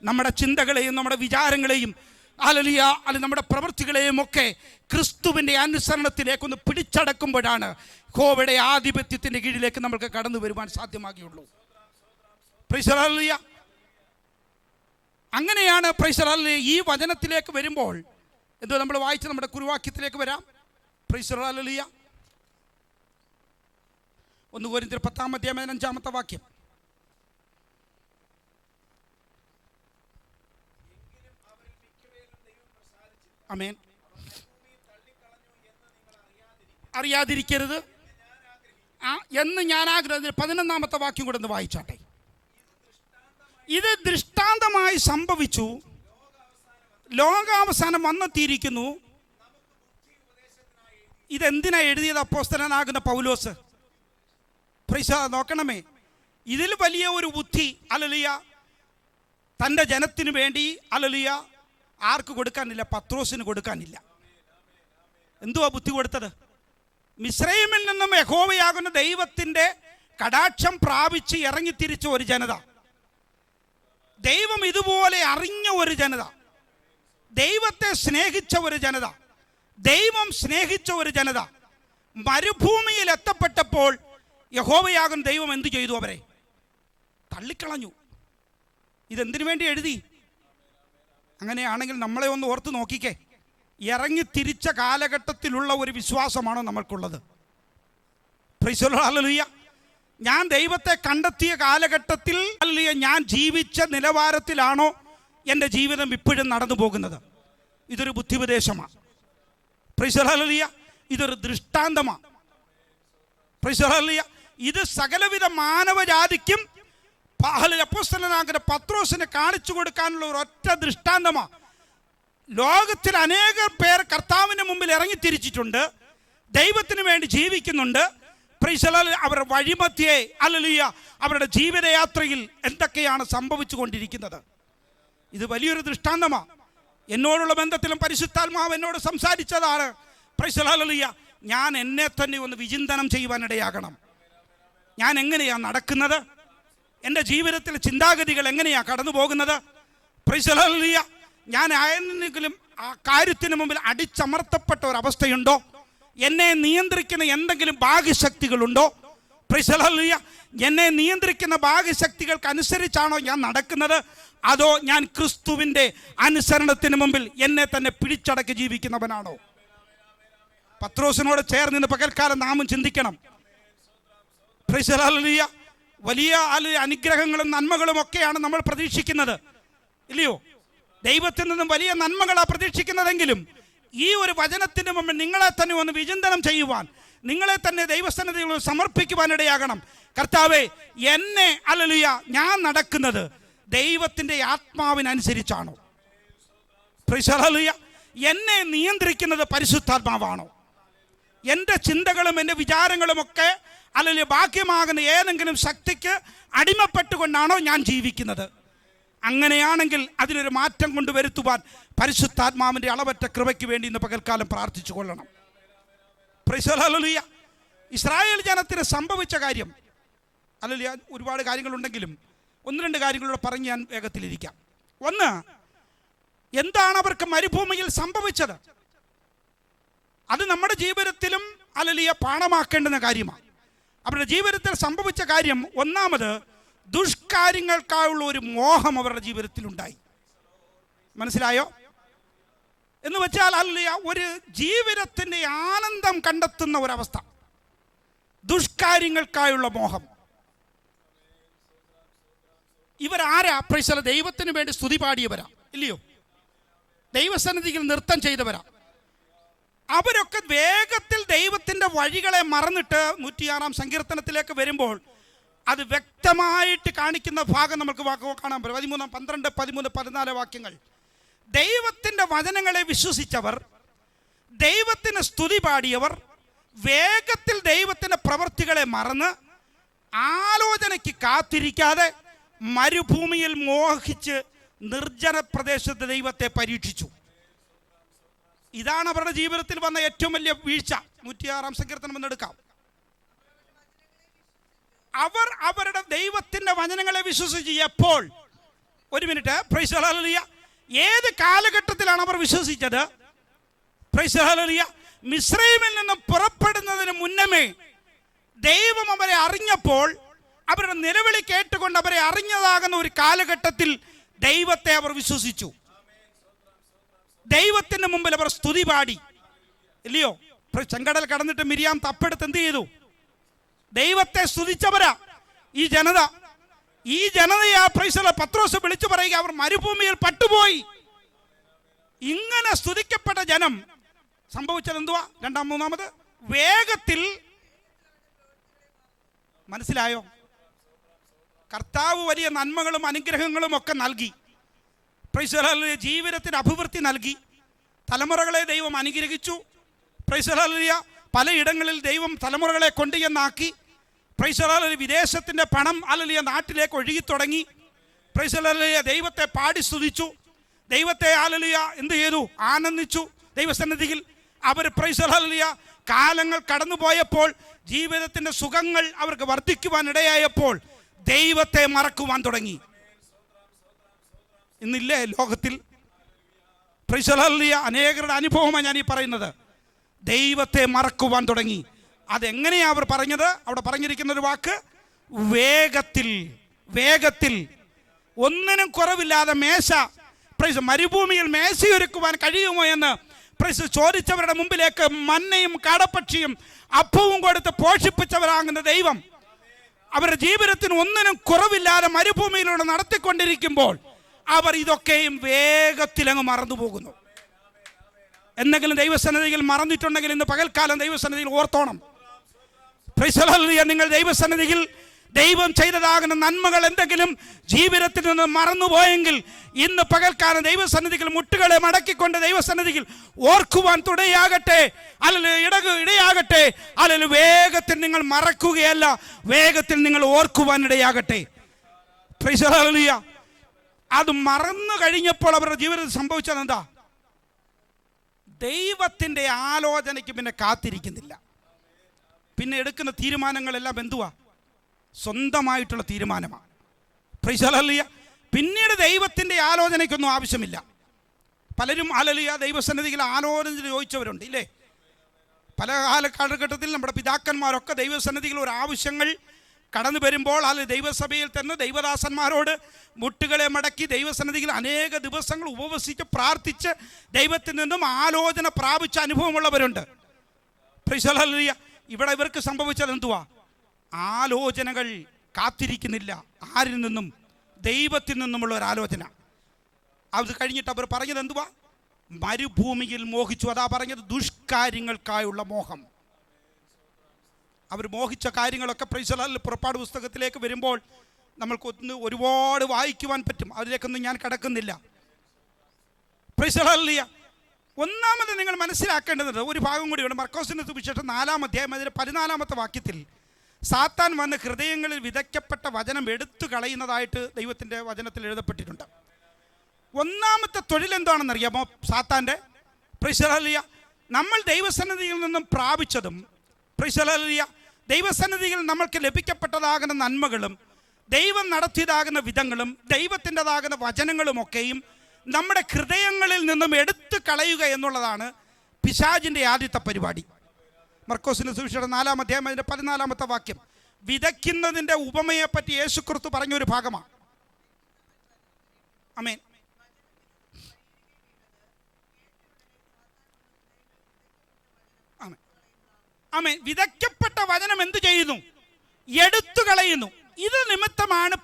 നമ്മുടെ ചിന്തകളെയും നമ്മുടെ വിചാരങ്ങളെയും ഹല്ലേലൂയ നമ്മുടെ പ്രവൃത്തികളെയും ഒക്കെ ക്രിസ്തുവിൻ്റെ അനുസരണത്തിലേക്കൊന്ന് പിടിച്ചടക്കുമ്പോഴാണ് യഹോവയുടെ ആധിപത്യത്തിൻ്റെ കീഴിലേക്ക് നമുക്ക് കടന്നു വരുവാൻ സാധ്യമാകുകയുള്ളൂ. Praise the Lord. അങ്ങനെയാണ് പ്രൈസ് ദി ലോർഡ്. ഈ വചനത്തിലേക്ക് വരുമ്പോൾ എന്തോ നമ്മൾ വായിച്ച് നമ്മുടെ കുറുവാക്യത്തിലേക്ക് വരാം. Price the Lord. 1 കൊരിന്ത്യർ 10-5 വാക്യം. ആമേൻ. അറിയാതിരിക്കരുത് എന്ന് ഞാൻ ആഗ്രഹിക്കുന്നു. 11 വാക്യം കൂടെ ഒന്ന് വായിച്ചാട്ടെ. ഇത് ദൃഷ്ടാന്തമായി സംഭവിച്ചു, ലോകാവസാനം വന്നെത്തിയിരിക്കുന്നു. ഇതെന്തിനാ എഴുതിയത് അപ്പോസ്തലനാകുന്ന പൗലോസ്? നോക്കണമേ, ഇതിൽ വലിയ ഒരു ബുദ്ധി ഹല്ലേലൂയ തൻ്റെ ജനത്തിന് വേണ്ടി ഹല്ലേലൂയ ആർക്ക് കൊടുക്കാനില്ല? പത്രോസിന് കൊടുക്കാനില്ല. എന്തുവാ ബുദ്ധി കൊടുത്തത്? മിസ്രയീമിൽ നിന്നും യഹോവയാകുന്ന ദൈവത്തിൻ്റെ കടാക്ഷം പ്രാപിച്ച് ഇറങ്ങിത്തിരിച്ച ഒരു ജനത, ദൈവം ഇതുപോലെ അറിഞ്ഞ ഒരു ജനത, ദൈവത്തെ സ്നേഹിച്ച ഒരു ജനത, ദൈവം സ്നേഹിച്ച ഒരു ജനത മരുഭൂമിയിൽ എത്തപ്പെട്ടപ്പോൾ യഹോവയാകുന്ന ദൈവം എന്തു ചെയ്തു? അവരെ തള്ളിക്കളഞ്ഞു. ഇതെന്തിനു വേണ്ടി എഴുതി? അങ്ങനെയാണെങ്കിൽ നമ്മളെ ഒന്ന് ഓർത്ത് നോക്കിക്കേ. ഇറങ്ങി തിരിച്ച കാലഘട്ടത്തിലുള്ള ഒരു വിശ്വാസമാണോ നമ്മൾക്കുള്ളത്? Praise the Lord. ഹല്ലേലൂയ. ഞാൻ ദൈവത്തെ കണ്ടെത്തിയ കാലഘട്ടത്തിൽ ഞാൻ ജീവിച്ച നിലവാരത്തിലാണോ എൻ്റെ ജീവിതം ഇപ്പോഴും നടന്നു പോകുന്നത്? ഇതൊരു ബുദ്ധിപദേശമാണ്. Price the Lord. ഇതൊരു ദൃഷ്ടാന്തമാണ്. Praise the Lord. ഇത് സകലവിധ മാനവജാതിക്കും അപ്പോസ്തലനാകുന്ന പത്രോസിനെ കാണിച്ചു കൊടുക്കാനുള്ള ഒരു ഒറ്റ ദൃഷ്ടാന്തമാണ്. ലോകത്തിൽ അനേകം പേർ കർത്താവിൻ്റെ മുമ്പിൽ ഇറങ്ങിത്തിരിച്ചിട്ടുണ്ട്, ദൈവത്തിന് വേണ്ടി ജീവിക്കുന്നുണ്ട്. Price the Lord. അവരുടെ വഴിമധ്യേ ഹല്ലേലൂയ അവരുടെ ജീവിതയാത്രയിൽ എന്തൊക്കെയാണ് സംഭവിച്ചു കൊണ്ടിരിക്കുന്നത്? ഇത് വലിയൊരു ദൃഷ്ടാന്തമാണ്. എന്നോടുള്ള ബന്ധത്തിലും പരിശുദ്ധാത്മാവ് എന്നോട് സംസാരിച്ചതാണ്. Price the Lord. ഞാൻ എന്നെ തന്നെ ഒന്ന് വിചിന്തനം ചെയ്യുവാനിടയാകണം. ഞാൻ എങ്ങനെയാണ് നടക്കുന്നത്? എൻ്റെ ജീവിതത്തിൽ ചിന്താഗതികൾ എങ്ങനെയാണ് കടന്നു പോകുന്നത്? Price the Lord. ഞാൻ ആരെങ്കിലും ആ കാര്യത്തിന് മുമ്പിൽ അടിച്ചമർത്തപ്പെട്ട ഒരവസ്ഥയുണ്ടോ? എന്നെ നിയന്ത്രിക്കുന്ന എന്തെങ്കിലും ബാഹ്യശക്തികളുണ്ടോ? Price the Lord. എന്നെ നിയന്ത്രിക്കുന്ന ബാഹ്യശക്തികൾക്ക് അനുസരിച്ചാണോ ഞാൻ നടക്കുന്നത്? അതോ ഞാൻ ക്രിസ്തുവിൻ്റെ അനുസരണത്തിന് മുമ്പിൽ എന്നെ തന്നെ പിടിച്ചടക്കി ജീവിക്കുന്നവനാണോ? പത്രോസിനോട് ചേർന്ന് ഇന്ന് പകൽക്കാലം നാമും ചിന്തിക്കണം. Price the Lord. വലിയ അനുഗ്രഹങ്ങളും നന്മകളും ഒക്കെയാണ് നമ്മൾ പ്രതീക്ഷിക്കുന്നത്, ഇല്ലയോ? ദൈവത്തിൽ നിന്നും വലിയ നന്മകളാണ് പ്രതീക്ഷിക്കുന്നതെങ്കിലും ഈ ഒരു വചനത്തിന് മുമ്പിൽ നിങ്ങളെ തന്നെ ഒന്ന് വിചിന്തനം ചെയ്യുവാൻ, നിങ്ങളെ തന്നെ ദൈവസന്നിധിയിൽ സമർപ്പിക്കുവാനിടയാകണം. കർത്താവേ, എന്നെ ഹല്ലേലൂയ ഞാൻ നടക്കുന്നത് ദൈവത്തിൻ്റെ ആത്മാവിനനുസരിച്ചാണോ? Price the Lord. എന്നെ നിയന്ത്രിക്കുന്നത് പരിശുദ്ധാത്മാവാണോ? എൻ്റെ ചിന്തകളും എൻ്റെ വിചാരങ്ങളും ഒക്കെ അല്ലെങ്കിൽ ബാഹ്യമാകുന്ന ഏതെങ്കിലും ശക്തിക്ക് അടിമപ്പെട്ടുകൊണ്ടാണോ ഞാൻ ജീവിക്കുന്നത്? അങ്ങനെയാണെങ്കിൽ അതിനൊരു മാറ്റം കൊണ്ടുവരുത്തുവാൻ പരിശുദ്ധാത്മാവിൻ്റെ അളവറ്റ കൃപയ്ക്ക് വേണ്ടി ഇന്ന് പകൽക്കാലം പ്രാർത്ഥിച്ചു കൊള്ളണം. Price the Lord. ഇസ്രായേൽ ജനത്തിന് സംഭവിച്ച കാര്യം അല്ലെങ്കിൽ ഒരുപാട് കാര്യങ്ങളുണ്ടെങ്കിലും ഒന്ന് രണ്ട് കാര്യങ്ങളൂടെ പറഞ്ഞ് ഞാൻ വേഗത്തിലിരിക്കാം. ഒന്ന്, എന്താണ് അവർക്ക് മരുഭൂമിയിൽ സംഭവിച്ചത്? അത് നമ്മുടെ ജീവിതത്തിലും അല്ലെങ്കിൽ പാഠമാക്കേണ്ടുന്ന കാര്യമാണ്. അവരുടെ ജീവിതത്തിൽ സംഭവിച്ച കാര്യം, ഒന്നാമത് ദുഷ്കാര്യങ്ങൾക്കായുള്ള ഒരു മോഹം അവരുടെ ജീവിതത്തിലുണ്ടായി. മനസ്സിലായോ? എന്ന് വെച്ചാൽ ഒരു ജീവിതത്തിൻ്റെ ആനന്ദം കണ്ടെത്തുന്ന ഒരവസ്ഥ, ദുഷ്കാര്യങ്ങൾക്കായുള്ള മോഹം. ഇവരാരാ? Praise the Lord. ദൈവത്തിന് വേണ്ടി സ്തുതി പാടിയവരാ, ഇല്ലയോ? ദൈവസന്നിധിയിൽ നൃത്തം ചെയ്തവരാ. അവരൊക്കെ വേഗത്തിൽ ദൈവത്തിൻ്റെ വഴികളെ മറന്നിട്ട് 106-ാം സങ്കീർത്തനത്തിലേക്ക് വരുമ്പോൾ അത് വ്യക്തമായിട്ട് കാണിക്കുന്ന ഭാഗം നമുക്ക് കാണാൻ പറ്റും. 13, 12, 13, 14 വാക്യങ്ങൾ. ദൈവത്തിൻ്റെ വചനങ്ങളെ വിശ്വസിച്ചവർ, ദൈവത്തിന് സ്തുതി പാടിയവർ വേഗത്തിൽ ദൈവത്തിൻ്റെ പ്രവൃത്തികളെ മറന്ന് ആലോചനയ്ക്ക് കാത്തിരിക്കാതെ മരുഭൂമിയിൽ മോഹിച്ച് നിർജ്ജന പ്രദേശത്ത് ദൈവത്തെ പരീക്ഷിച്ചു. ഇതാണ് അവരുടെ ജീവിതത്തിൽ വന്ന ഏറ്റവും വലിയ വീഴ്ച. 106-ാം സങ്കീർത്തനം എന്നെടുക്കാം. അവർ അവരുടെ ദൈവത്തിൻ്റെ വചനങ്ങളെ വിശ്വസിച്ച് എപ്പോൾ? ഒരു മിനിറ്റ്. Price the Lord. ഏത് കാലഘട്ടത്തിലാണ് അവർ വിശ്വസിച്ചത്? Praise the Lord. മിസ്രൈമിൽ നിന്നും പുറപ്പെടുന്നതിന് മുന്നമേ ദൈവം അവരെ അറിഞ്ഞപ്പോൾ, അവരുടെ നിലവിളി കേട്ടുകൊണ്ട് അവരെ അറിഞ്ഞതാകുന്ന ഒരു കാലഘട്ടത്തിൽ ദൈവത്തെ അവർ വിശ്വസിച്ചു. ദൈവത്തിന് മുമ്പിൽ അവർ സ്തുതി പാടി, ഇല്ലയോ? ചെങ്കടൽ കടന്നിട്ട് മിരിയാം തപ്പെടുത്ത് എന്ത് ചെയ്തു? ദൈവത്തെ സ്തുതിച്ചവരാ ഈ ജനത. ഈ ജനതയാ പ്രൈസ് ദി ലോർഡ് പത്രോസ് വിളിച്ചു പറയുക, അവർ മരുഭൂമിയിൽ പട്ടുപോയി. ഇങ്ങനെ സ്തുതിക്കപ്പെട്ട ജനം സംഭവിച്ചത് എന്തുവാ? മൂന്നാമത് വേഗത്തിൽ. മനസ്സിലായോ? കർത്താവ് വലിയ നന്മകളും അനുഗ്രഹങ്ങളും ഒക്കെ നൽകി. Praise the Lord. ജീവിതത്തിന് അഭിവൃദ്ധി നൽകി. തലമുറകളെ ദൈവം അനുഗ്രഹിച്ചു. Praise the Lord. പലയിടങ്ങളിൽ ദൈവം തലമുറകളെ കൊണ്ടുചെന്നാക്കി. Praise the Lord. വിദേശത്തിൻ്റെ പണം നാട്ടിലേക്ക് ഒഴുകി തുടങ്ങി. Praise the Lord. ദൈവത്തെ പാടി സ്തുതിച്ചു. ദൈവത്തെ എന്ത് ചെയ്തു? ആനന്ദിച്ചു ദൈവസന്നിധിയിൽ. അവർ പ്രൈസ് ദി ലോർഡ് കാലങ്ങൾ കടന്നുപോയപ്പോൾ, ജീവിതത്തിൻ്റെ സുഖങ്ങൾ അവർക്ക് വർദ്ധിക്കുവാനിടയായപ്പോൾ ദൈവത്തെ മറക്കുവാൻ തുടങ്ങി. ഇന്നില്ലേ ലോകത്തിൽ? Price the Lord. അനേകരുടെ അനുഭവമാണ് ഞാൻ ഈ പറയുന്നത്. ദൈവത്തെ മറക്കുവാൻ തുടങ്ങി. അതെങ്ങനെയാണ് അവർ പറഞ്ഞത്? അവിടെ പറഞ്ഞിരിക്കുന്ന ഒരു വാക്ക് വേഗത്തിൽ. വേഗത്തിൽ, ഒന്നിനും കുറവില്ലാതെ മേശ, പ്രൈസ് മരുഭൂമിയിൽ മേശയൊരുക്കുവാൻ കഴിയുമോ എന്ന് പ്രൈസ് ചോദിച്ചവരുടെ മുമ്പിലേക്ക് മന്നയും കാടപ്പക്ഷിയും അപ്പവും കൊടുത്ത് പോഷിപ്പിച്ചവരാകുന്ന ദൈവം അവരുടെ ജീവിതത്തിന് ഒന്നിനും കുറവില്ലാതെ മരുഭൂമിയിലൂടെ നടത്തിക്കൊണ്ടിരിക്കുമ്പോൾ അവർ ഇതൊക്കെയും വേഗത്തിലങ്ങ് മറന്നു പോകുന്നു. എന്തെങ്കിലും ദൈവസന്നിധിയിൽ മറന്നിട്ടുണ്ടെങ്കിൽ ഇന്ന് പകൽക്കാലം ദൈവസന്നിധിയിൽ ഓർത്തോണം. Praise the Lord. നിങ്ങൾ ദൈവസന്നിധിയിൽ ദൈവം ചെയ്തതാകുന്ന നന്മകൾ എന്തെങ്കിലും ജീവിതത്തിൽ നിന്ന് മറന്നുപോയെങ്കിൽ ഇന്ന് പകൽക്കാലം ദൈവസന്നിധിയിൽ മുട്ടുകളെ മടക്കിക്കൊണ്ട് ദൈവസന്നിധിയിൽ ഓർക്കുവാൻ തുടയാകട്ടെ. ഇടയാകട്ടെ. അല്ലെങ്കിൽ വേഗത്തിൽ നിങ്ങൾ മറക്കുകയല്ല, വേഗത്തിൽ നിങ്ങൾ ഓർക്കുവാൻ ഇടയാകട്ടെ. Praise the Lord. അത് മറന്നു കഴിഞ്ഞപ്പോൾ അവരുടെ ജീവിതത്തിൽ സംഭവിച്ചത് എന്താ? ദൈവത്തിൻ്റെ ആലോചനയ്ക്ക് പിന്നെ കാത്തിരിക്കുന്നില്ല. പിന്നെ എടുക്കുന്ന തീരുമാനങ്ങളെല്ലാം എന്തുവാ? സ്വന്തമായിട്ടുള്ള തീരുമാനമാണ്. Price the Lord. പിന്നീട് ദൈവത്തിൻ്റെ ആലോചനയ്ക്കൊന്നും ആവശ്യമില്ല. പലരും ദൈവസന്നിധിയിൽ ആലോചന ചോദിച്ചവരുണ്ട് ഇല്ലേ? പല കാലഘട്ടത്തിൽ നമ്മുടെ പിതാക്കന്മാരൊക്കെ ദൈവസന്നിധിയിൽ ഒരു ആവശ്യങ്ങൾ കടന്നു വരുമ്പോൾ ദൈവസഭയിൽ തന്നെ ദൈവദാസന്മാരോട് മുട്ടുകളെ മടക്കി ദൈവസന്നിധിയിൽ അനേക ദിവസങ്ങൾ ഉപവസിച്ച് പ്രാർത്ഥിച്ച് ദൈവത്തിൽ നിന്നും ആലോചന പ്രാപിച്ച അനുഭവമുള്ളവരുണ്ട്. Price the Lord. ഇവിടെ ഇവർക്ക് സംഭവിച്ചത് എന്തുവാ? ആലോചനകൾ കാത്തിരിക്കുന്നില്ല. ആരിൽ നിന്നും? ദൈവത്തിൽ നിന്നുമുള്ള ഒരു ആലോചന. അത് കഴിഞ്ഞിട്ട് അവർ പറഞ്ഞത് എന്തുവാ? മരുഭൂമിയിൽ മോഹിച്ചു. അതാ പറഞ്ഞത്, ദുഷ്കാര്യങ്ങൾക്കായുള്ള മോഹം. അവർ മോഹിച്ച കാര്യങ്ങളൊക്കെ പ്രൈസ് ദി ലോർഡ് പുറപ്പാട് പുസ്തകത്തിലേക്ക് വരുമ്പോൾ നമ്മൾക്ക് ഒരുപാട് വായിക്കുവാൻ പറ്റും. അതിലേക്കൊന്നും ഞാൻ കടക്കുന്നില്ല. Price the Lord. ഒന്നാമത് നിങ്ങൾ മനസ്സിലാക്കേണ്ടത് ഒരു ഭാഗം കൂടിയുണ്ട്. മർക്കോസിന്റെ സുവിശേഷം 4-ാം അധ്യായം അതിന്റെ 14-ാമത്തെ വാക്യത്തിൽ സാത്താൻ വന്ന് ഹൃദയങ്ങളിൽ വിതയ്ക്കപ്പെട്ട വചനം എടുത്തു കളയുന്നതായിട്ട് ദൈവത്തിൻ്റെ വചനത്തിൽ എഴുതപ്പെട്ടിട്ടുണ്ട്. ഒന്നാമത്തെ തൊഴിൽ എന്താണെന്നറിയാമോ സാത്താൻ്റെ? Price the Lord. നമ്മൾ ദൈവസന്നിധിയിൽ നിന്നും പ്രാപിച്ചതും പ്രൈസ് ദി ലോർഡ് ദൈവസന്നിധിയിൽ നമ്മൾക്ക് ലഭിക്കപ്പെട്ടതാകുന്ന നന്മകളും ദൈവം നടത്തിയതാകുന്ന വിധങ്ങളും ദൈവത്തിൻ്റെതാകുന്ന വചനങ്ങളുമൊക്കെയും നമ്മുടെ ഹൃദയങ്ങളിൽ നിന്നും എടുത്തു കളയുക എന്നുള്ളതാണ് പിശാചിൻ്റെ ആദ്യത്തെ പരിപാടി. മർക്കോസിന്റെ സുവിശേഷം 4-ാം അധ്യായം അതിന്റെ 14-ാമത്തെ വാക്യം വിതയ്ക്കുന്നതിൻ്റെ ഉപമയെപ്പറ്റി യേശുക്രിസ്തു പറഞ്ഞൊരു ഭാഗമാണ്. ആമേൻ. ആമേൻ. വിതയ്ക്കപ്പെട്ട വചനം എന്ത് ചെയ്യുന്നു? എടുത്തു കളയുന്നു. ഇത് നിമിത്തമാണ്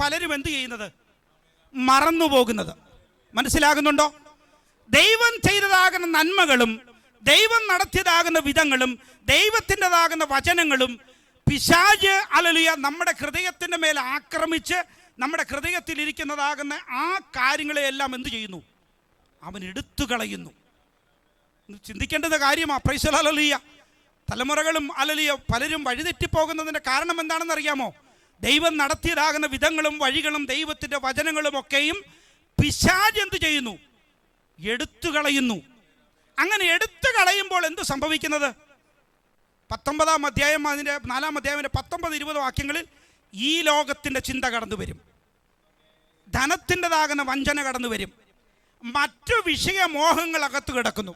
പലരും എന്ത് ചെയ്യുന്നത്? മറന്നു പോകുന്നത്. മനസ്സിലാകുന്നുണ്ടോ? ദൈവം ചെയ്തതാകുന്ന നന്മകളും ദൈവം നടത്തിയതാകുന്ന വിധങ്ങളും ദൈവത്തിൻ്റെതാകുന്ന വചനങ്ങളും പിശാച് നമ്മുടെ ഹൃദയത്തിൻ്റെ മേൽ ആക്രമിച്ച് നമ്മുടെ ഹൃദയത്തിലിരിക്കുന്നതാകുന്ന ആ കാര്യങ്ങളെയെല്ലാം എന്ത് ചെയ്യുന്നു? അവൻ എടുത്തു കളയുന്നു. ചിന്തിക്കേണ്ടത് കാര്യമാണ്. Price the Lord. തലമുറകളും പലരും വഴിതെറ്റിപ്പോകുന്നതിൻ്റെ കാരണം എന്താണെന്ന് അറിയാമോ? ദൈവം നടത്തിയതാകുന്ന വിധങ്ങളും വഴികളും ദൈവത്തിൻ്റെ വചനങ്ങളും ഒക്കെയും പിശാച് എന്ത് ചെയ്യുന്നു? എടുത്തു കളയുന്നു. അങ്ങനെ എടുത്തു കളയുമ്പോൾ എന്ത് സംഭവിക്കുന്നത്? 19-ാം അധ്യായം അതിൻ്റെ 4-ാം അധ്യായത്തിൻ്റെ 19-20 വാക്യങ്ങളിൽ ഈ ലോകത്തിൻ്റെ ചിന്ത കടന്നു വരും, ധനത്തിൻ്റെതാകുന്ന വഞ്ചന കടന്നു വരും, മറ്റു വിഷയമോഹങ്ങൾ അകത്ത് കിടക്കുന്നു.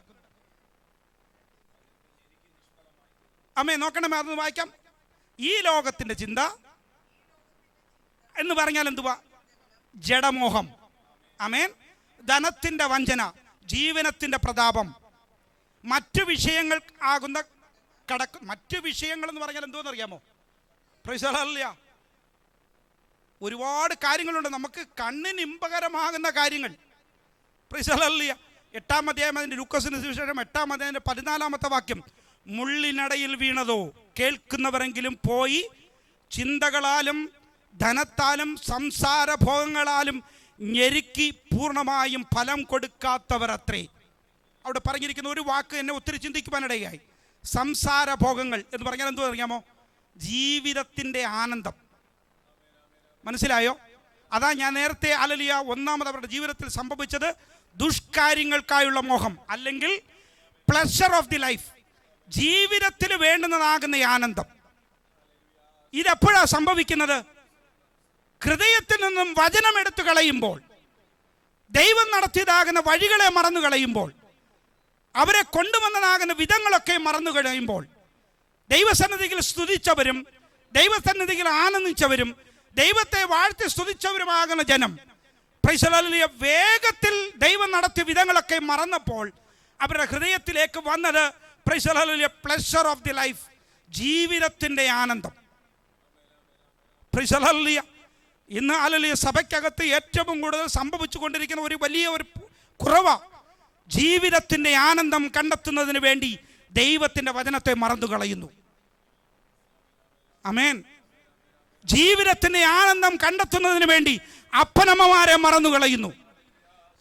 അമ്മേ നോക്കണമേ, അതൊന്ന് വായിക്കാം. ഈ ലോകത്തിൻ്റെ ചിന്ത എന്ന് പറഞ്ഞാൽ എന്തുവാ? ജഡമോഹം. ആമേൻ. ധനത്തിൻ്റെ വഞ്ചന, ജീവനത്തിൻ്റെ പ്രതാപം, മറ്റു വിഷയങ്ങൾ ആകുന്ന മറ്റു വിഷയങ്ങൾ എന്ന് പറഞ്ഞാൽ എന്തോന്ന് അറിയാമോ? Price the Lord. ഒരുപാട് കാര്യങ്ങളുണ്ട് നമുക്ക് കണ്ണിന് ഇമ്പകരമാകുന്ന കാര്യങ്ങൾ. Price the Lord. 8-ാം അധ്യായം അതിൻ്റെ ലൂക്കോസിന്റെ സുവിശേഷം 8-ാം അധ്യായത്തിന്റെ 14-ാമത്തെ വാക്യം മുള്ളിനടയിൽ വീണതോ കേൾക്കുന്നവരെങ്കിലും പോയി ചിന്തകളാലും ധനത്താലും സംസാരഭോഗങ്ങളാലും ഞെരുക്കി പൂർണ്ണമായും ഫലം കൊടുക്കാത്തവർ അത്രേ. അവിടെ പറഞ്ഞിരിക്കുന്ന ഒരു വാക്ക് എന്നെ ഒത്തിരി ചിന്തിക്കുവാനിടയായി. സംസാരഭോഗങ്ങൾ എന്ന് പറഞ്ഞാൽ എന്തോ അറിയാമോ? ജീവിതത്തിൻ്റെ ആനന്ദം. മനസ്സിലായോ? അതാ ഞാൻ നേരത്തെ ഒന്നാമത് അവരുടെ ജീവിതത്തിൽ സംഭവിച്ചത് ദുഷ്കാര്യങ്ങൾക്കായുള്ള മോഹം, അല്ലെങ്കിൽ പ്ലഷർ ഓഫ് ദി ലൈഫ്. ജീവിതത്തിൽ വേണ്ടുന്നതാകുന്ന ആനന്ദം. ഇതെപ്പോഴാണ് സംഭവിക്കുന്നത്? ഹൃദയത്തിൽ നിന്നും വചനം എടുത്തു കളയുമ്പോൾ, ദൈവം നടത്തിയതാകുന്ന വഴികളെ മറന്നു കളയുമ്പോൾ, അവരെ കൊണ്ടുവന്നതാകുന്ന വിധങ്ങളൊക്കെ മറന്നു കഴിയുമ്പോൾ, ദൈവസന്നിധിയിൽ സ്തുതിച്ചവരും ദൈവസന്നിധിയിൽ ആനന്ദിച്ചവരും ദൈവത്തെ വാഴ്ത്തി സ്തുതിച്ചവരുമാകുന്ന ജനം പ്രൈസ് ദി ലോർഡ് വേഗത്തിൽ ദൈവം നടത്തിയ വിധങ്ങളൊക്കെ മറന്നപ്പോൾ അവരുടെ ഹൃദയത്തിലേക്ക് വന്നത് price the Lord pleasure of the life, ജീവിതത്തിൻ്റെ ആനന്ദം. Price the hallelujah. ഇന്ന് ഹല്ലേലൂയ സഭയ്ക്കകത്ത് ഏറ്റവും കൂടുതൽ സംഭവിച്ചു കൊണ്ടിരിക്കുന്ന ഒരു വലിയ ഒരു കുറവാ. ജീവിതത്തിൻ്റെ ആനന്ദം കണ്ടെത്തുന്നതിന് വേണ്ടി ദൈവത്തിൻ്റെ വചനത്തെ മറന്നു കളയുന്നു. ആമേൻ. ജീവിതത്തിൻ്റെ ആനന്ദം കണ്ടെത്തുന്നതിന് വേണ്ടി അപ്പനമ്മമാരെ മറന്നു കളയുന്നു.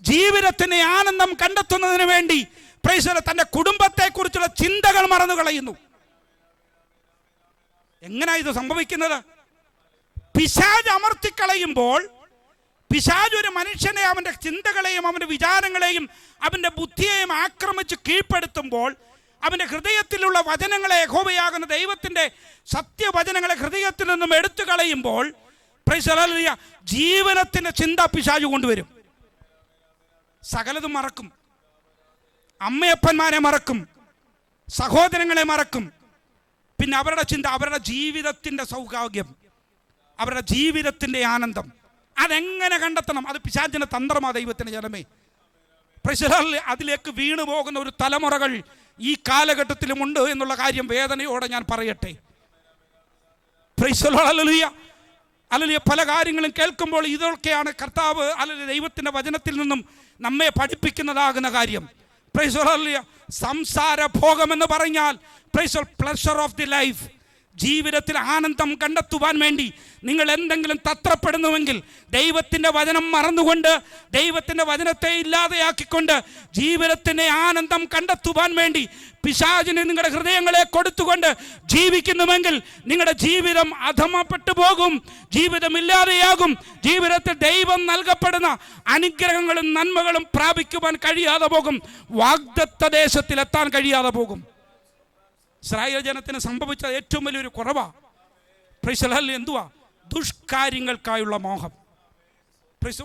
ജീവിതത്തിൻ്റെ ആനന്ദം കണ്ടെത്തുന്നതിന് വേണ്ടി പ്രൈസ് തൻ്റെ കുടുംബത്തെക്കുറിച്ചുള്ള ചിന്തകൾ മറന്നു കളയുന്നു. എങ്ങനെയാ ഇത് സംഭവിക്കുന്നത്? പിശാച് അമർത്തിക്കളയുമ്പോൾ, പിശാച് ഒരു മനുഷ്യനെ അവൻ്റെ ചിന്തകളെയും അവൻ്റെ വിചാരങ്ങളെയും അവൻ്റെ ബുദ്ധിയെയും ആക്രമിച്ച് കീഴ്പ്പെടുത്തുമ്പോൾ, അവൻ്റെ ഹൃദയത്തിലുള്ള വചനങ്ങളെ, യഹോവയാകുന്ന ദൈവത്തിൻ്റെ സത്യവചനങ്ങളെ ഹൃദയത്തിൽ നിന്നും എടുത്തു കളയുമ്പോൾ പ്രൈസ് ദി ഹല്ലേലൂയ ജീവനത്തിൻ്റെ ചിന്ത പിശാച് കൊണ്ടുവരും. സകലതും മറക്കും. അമ്മയപ്പന്മാരെ മറക്കും, സഹോദരങ്ങളെ മറക്കും. പിന്നെ അവരുടെ ചിന്ത, അവരുടെ ജീവിതത്തിൻ്റെ സൗഭാഗ്യം, അവരുടെ ജീവിതത്തിൻ്റെ ആനന്ദം അതെങ്ങനെ കണ്ടെത്തണം? അത് പിശാചിൻ്റെ തന്ത്രമാ ദൈവത്തിൻ്റെ ജനമേ. Price the hallelujah. അതിലേക്ക് വീണു പോകുന്ന ഒരു തലമുറകൾ ഈ കാലഘട്ടത്തിലുമുണ്ട് എന്നുള്ള കാര്യം വേദനയോടെ ഞാൻ പറയട്ടെ. Price the hallelujah. ഹല്ലേലൂയ. പല കാര്യങ്ങളും കേൾക്കുമ്പോൾ ഇതൊക്കെയാണ് കർത്താവ് ഹല്ലേലൂയ ദൈവത്തിൻ്റെ വചനത്തിൽ നിന്നും നമ്മെ പഠിപ്പിക്കുന്നതാകുന്ന കാര്യം. Praise the hallelujah. സംസാര ഭോഗമെന്ന് പറഞ്ഞാൽ praise pleasure of the life, ജീവിതത്തിൽ ആനന്ദം കണ്ടെത്തുവാൻ വേണ്ടി നിങ്ങൾ എന്തെങ്കിലും തത്രപ്പെടുന്നുവെങ്കിൽ ദൈവത്തിൻ്റെ വചനം മറന്നുകൊണ്ട്, ദൈവത്തിൻ്റെ വചനത്തെ ഇല്ലാതെയാക്കിക്കൊണ്ട് ജീവിതത്തിൻ്റെ ആനന്ദം കണ്ടെത്തുവാൻ വേണ്ടി പിശാചിന് നിങ്ങളുടെ ഹൃദയങ്ങളെ കൊടുത്തുകൊണ്ട് ജീവിക്കുന്നുവെങ്കിൽ നിങ്ങളുടെ ജീവിതം അധമപ്പെട്ടു പോകും, ജീവിതം ഇല്ലാതെയാകും. ജീവിതത്തിൽ ദൈവം നൽകപ്പെടുന്ന അനുഗ്രഹങ്ങളും നന്മകളും പ്രാപിക്കുവാൻ കഴിയാതെ പോകും, വാഗ്ദത്ത ദേശത്തിലെത്താൻ കഴിയാതെ പോകും. ഇസ്രായേൽ ജനത്തിന് സംഭവിച്ച ഏറ്റവും വലിയൊരു കുറവാ പ്രൈസ് ദി ഹല്ലേലൂയ. എന്തുവാ? ദുഷ്കാര്യങ്ങൾക്കായുള്ള മോഹം.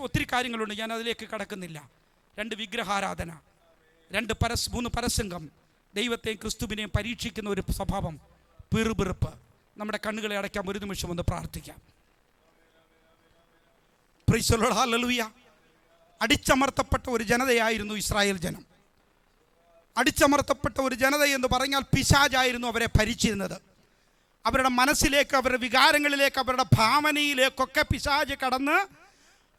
ഒത്തിരി കാര്യങ്ങളുണ്ട്, ഞാൻ അതിലേക്ക് കടക്കുന്നില്ല. 2 വിഗ്രഹാരാധന, 3 പരസംഗം, ദൈവത്തെയും ക്രിസ്തുവിനെയും പരീക്ഷിക്കുന്ന ഒരു സ്വഭാവം, പിറുപിറുപ്പ്. നമ്മുടെ കണ്ണുകളെ അടയ്ക്കാം, ഒരു നിമിഷം ഒന്ന് പ്രാർത്ഥിക്കാം. Praise the Lord. ഹല്ലേലൂയ. അടിച്ചമർത്തപ്പെട്ട ഒരു ജനതയായിരുന്നു ഇസ്രായേൽ ജനം. അടിച്ചമർത്തപ്പെട്ട ഒരു ജനത എന്ന് പറഞ്ഞാൽ പിശാചായിരുന്നു അവരെ ഭരിച്ചിരുന്നത്. അവരുടെ മനസ്സിലേക്ക്, അവരുടെ വികാരങ്ങളിലേക്ക്, അവരുടെ ഭാവനയിലേക്കൊക്കെ പിശാച് കടന്ന്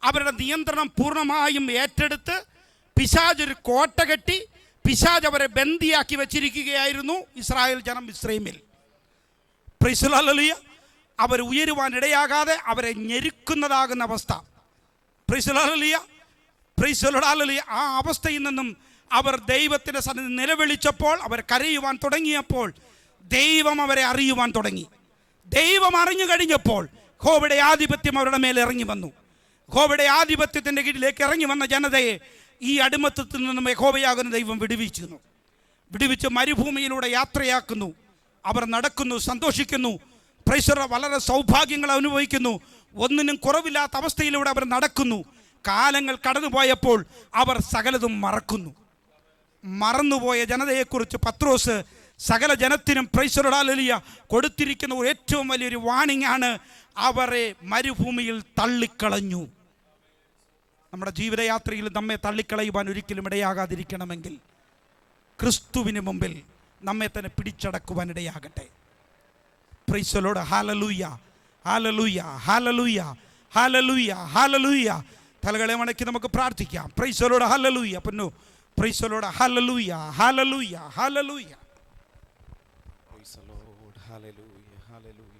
അവരുടെ നിയന്ത്രണം പൂർണ്ണമായും ഏറ്റെടുത്ത് പിശാച് ഒരു കോട്ട കെട്ടി പിശാച് അവരെ ബന്ദിയാക്കി വെച്ചിരിക്കുകയായിരുന്നു ഇസ്രായേൽ ജനം മിസ്രൈമിൽ. പ്രൈസ് ദി ഹല്ലേലൂയ. അവർ ഉയരുവാൻ ഇടയാകാതെ അവരെ ഞെരുക്കുന്നതാകുന്ന അവസ്ഥ. പ്രൈസ് ദി ഹല്ലേലൂയ. പ്രൈസ് ദി ഹല്ലേലൂയ. ആ അവസ്ഥയിൽ നിന്നും അവർ ദൈവത്തിൻ്റെ സന്നിധി നിലവിളിച്ചപ്പോൾ, അവർ കരയുവാൻ തുടങ്ങിയപ്പോൾ ദൈവം അവരെ അറിയുവാൻ തുടങ്ങി. ദൈവം അറിഞ്ഞു കഴിഞ്ഞപ്പോൾ യഹോവയുടെ ആധിപത്യം അവരുടെ മേലെ ഇറങ്ങി വന്നു. യഹോവയുടെ ആധിപത്യത്തിൻ്റെ കീഴിലേക്ക് ഇറങ്ങി വന്ന ജനതയെ ഈ അടിമത്തത്തിൽ നിന്നും യഹോവയാകുന്ന ദൈവം വിടുവിച്ച് മരുഭൂമിയിലൂടെ യാത്രയാക്കുന്നു. അവർ നടക്കുന്നു, സന്തോഷിക്കുന്നു, പ്രൈസ് ദി ലോർഡ്. വളരെ സൗഭാഗ്യങ്ങൾ അനുഭവിക്കുന്നു. ഒന്നിനും കുറവില്ലാത്ത അവസ്ഥയിലൂടെ അവർ നടക്കുന്നു. കാലങ്ങൾ കടന്നുപോയപ്പോൾ അവർ സകലതും മറന്നുപോയ ജനതയെക്കുറിച്ച് പത്രോസ് സകല ജനത്തിനും പ്രൈസ് ദി ലോർഡ് ഹല്ലേലൂയ കൊടുത്തിരിക്കുന്ന ഏറ്റവും വലിയൊരു വാണിംഗ് ആണ്, അവരെ മരുഭൂമിയിൽ തള്ളിക്കളഞ്ഞു. നമ്മുടെ ജീവിതയാത്രയിൽ നമ്മെ തള്ളിക്കളയുവാൻ ഒരിക്കലും ഇടയാകാതിരിക്കണമെങ്കിൽ ക്രിസ്തുവിന് മുമ്പിൽ നമ്മെ തന്നെ പിടിച്ചടക്കുവാൻ ഇടയാകട്ടെ. Praise the Lord. ഹല്ലേലൂയ, ഹല്ലേലൂയ, ഹല്ലേലൂയ, ഹല്ലേലൂയ, ഹല്ലേലൂയ. തലകളെ മടക്കി നമുക്ക് പ്രാർത്ഥിക്കാം. Praise the Lord. ഹല്ലേലൂയ. പൊന്നു പ്രൈസ് ദി ലോർഡ്. ഹല്ലേലൂയ, ഹല്ലേലൂയ, ഹല്ലേലൂയ. Praise the Lord. Hallelujah. Hallelujah.